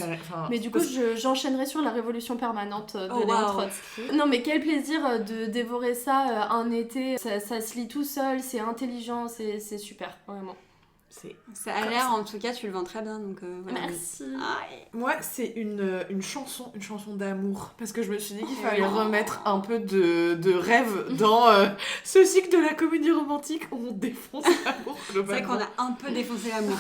Mais du coup, j'enchaînerai sur la révolution permanente de Léon Trotsky. Non, mais quel plaisir de dévorer ça un été. Ça se lit tout seul, c'est intelligent, c'est super, vraiment. Ça a l'air, en tout cas, tu le vends très bien, donc voilà. Merci. Moi, c'est une chanson d'amour, parce que je me suis dit qu'il fallait remettre un peu de rêve dans ce cycle de la comédie romantique où on défonce l'amour globalement. C'est vrai qu'on a un peu défoncé l'amour.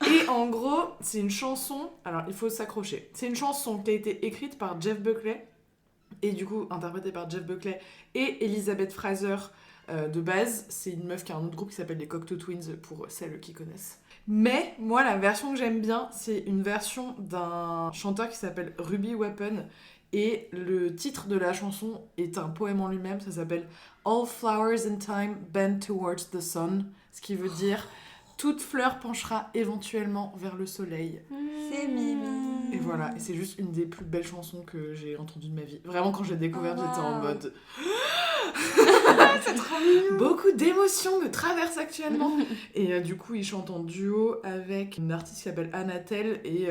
Et en gros, c'est une chanson, alors il faut s'accrocher, c'est une chanson qui a été écrite par Jeff Buckley, et du coup interprétée par Jeff Buckley et Elizabeth Fraser. De base, c'est une meuf qui a un autre groupe qui s'appelle les Cocteau Twins, pour celles qui connaissent. Mais moi, la version que j'aime bien, c'est une version d'un chanteur qui s'appelle Ruby Weapon, et le titre de la chanson est un poème en lui-même, ça s'appelle All flowers in time bend towards the sun, ce qui veut dire toute fleur penchera éventuellement vers le soleil. C'est mimi. Et voilà, et c'est juste une des plus belles chansons que j'ai entendues de ma vie. Vraiment, quand je l'ai découverte, j'étais en mode... C'est trop mignon. Beaucoup d'émotions me traversent actuellement. Et du coup, ils chantent en duo avec une artiste qui s'appelle Anatel, et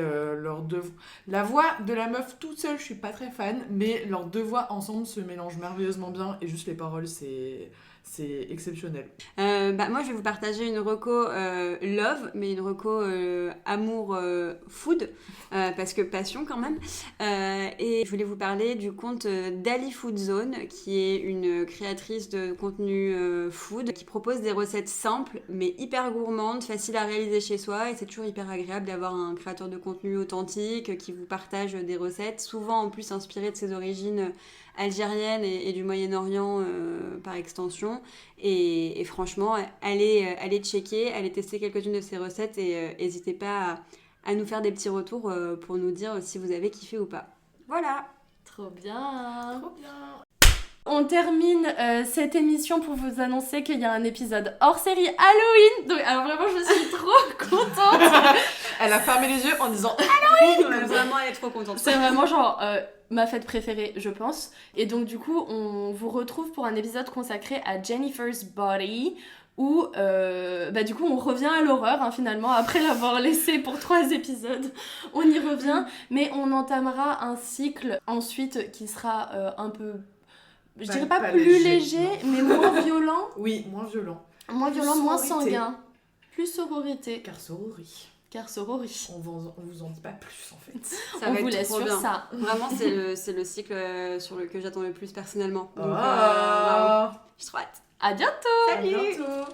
la voix de la meuf toute seule, je suis pas très fan, mais leurs deux voix ensemble se mélangent merveilleusement bien, et juste les paroles, c'est exceptionnel. Moi, je vais vous partager une reco love, mais une reco amour food, parce que passion quand même. Et je voulais vous parler du compte Dali Food Zone, qui est une créatrice de contenu food, qui propose des recettes simples, mais hyper gourmandes, faciles à réaliser chez soi, et c'est toujours hyper agréable d'avoir un créateur de contenu authentique qui vous partage des recettes, souvent en plus inspirées de ses origines algérienne et du Moyen-Orient par extension, et franchement allez checker, allez tester quelques-unes de ces recettes, et n'hésitez pas à nous faire des petits retours pour nous dire si vous avez kiffé ou pas. Voilà. Trop bien. Trop bien. On termine cette émission pour vous annoncer qu'il y a un épisode hors série Halloween. Donc, alors vraiment, je suis trop contente. Elle a fermé les yeux en disant Halloween. Vraiment, elle est trop contente. C'est vraiment genre ma fête préférée, je pense. Et donc du coup, on vous retrouve pour un épisode consacré à Jennifer's Body, où du coup on revient à l'horreur finalement, après l'avoir laissé pour 3 épisodes. On y revient, mais on entamera un cycle ensuite qui sera un peu... Je dirais pas plus léger, mais moins violent. Oui, moins violent. Moins violent, moins sanguin. Plus sororité. Car sorori. On vous en dit pas plus en fait. Ça on va vous être laisse trop sur bien. ça. Vraiment, c'est le cycle sur lequel j'attends le plus personnellement. Donc, Ah. je suis trop hâte. À bientôt. Salut. À bientôt.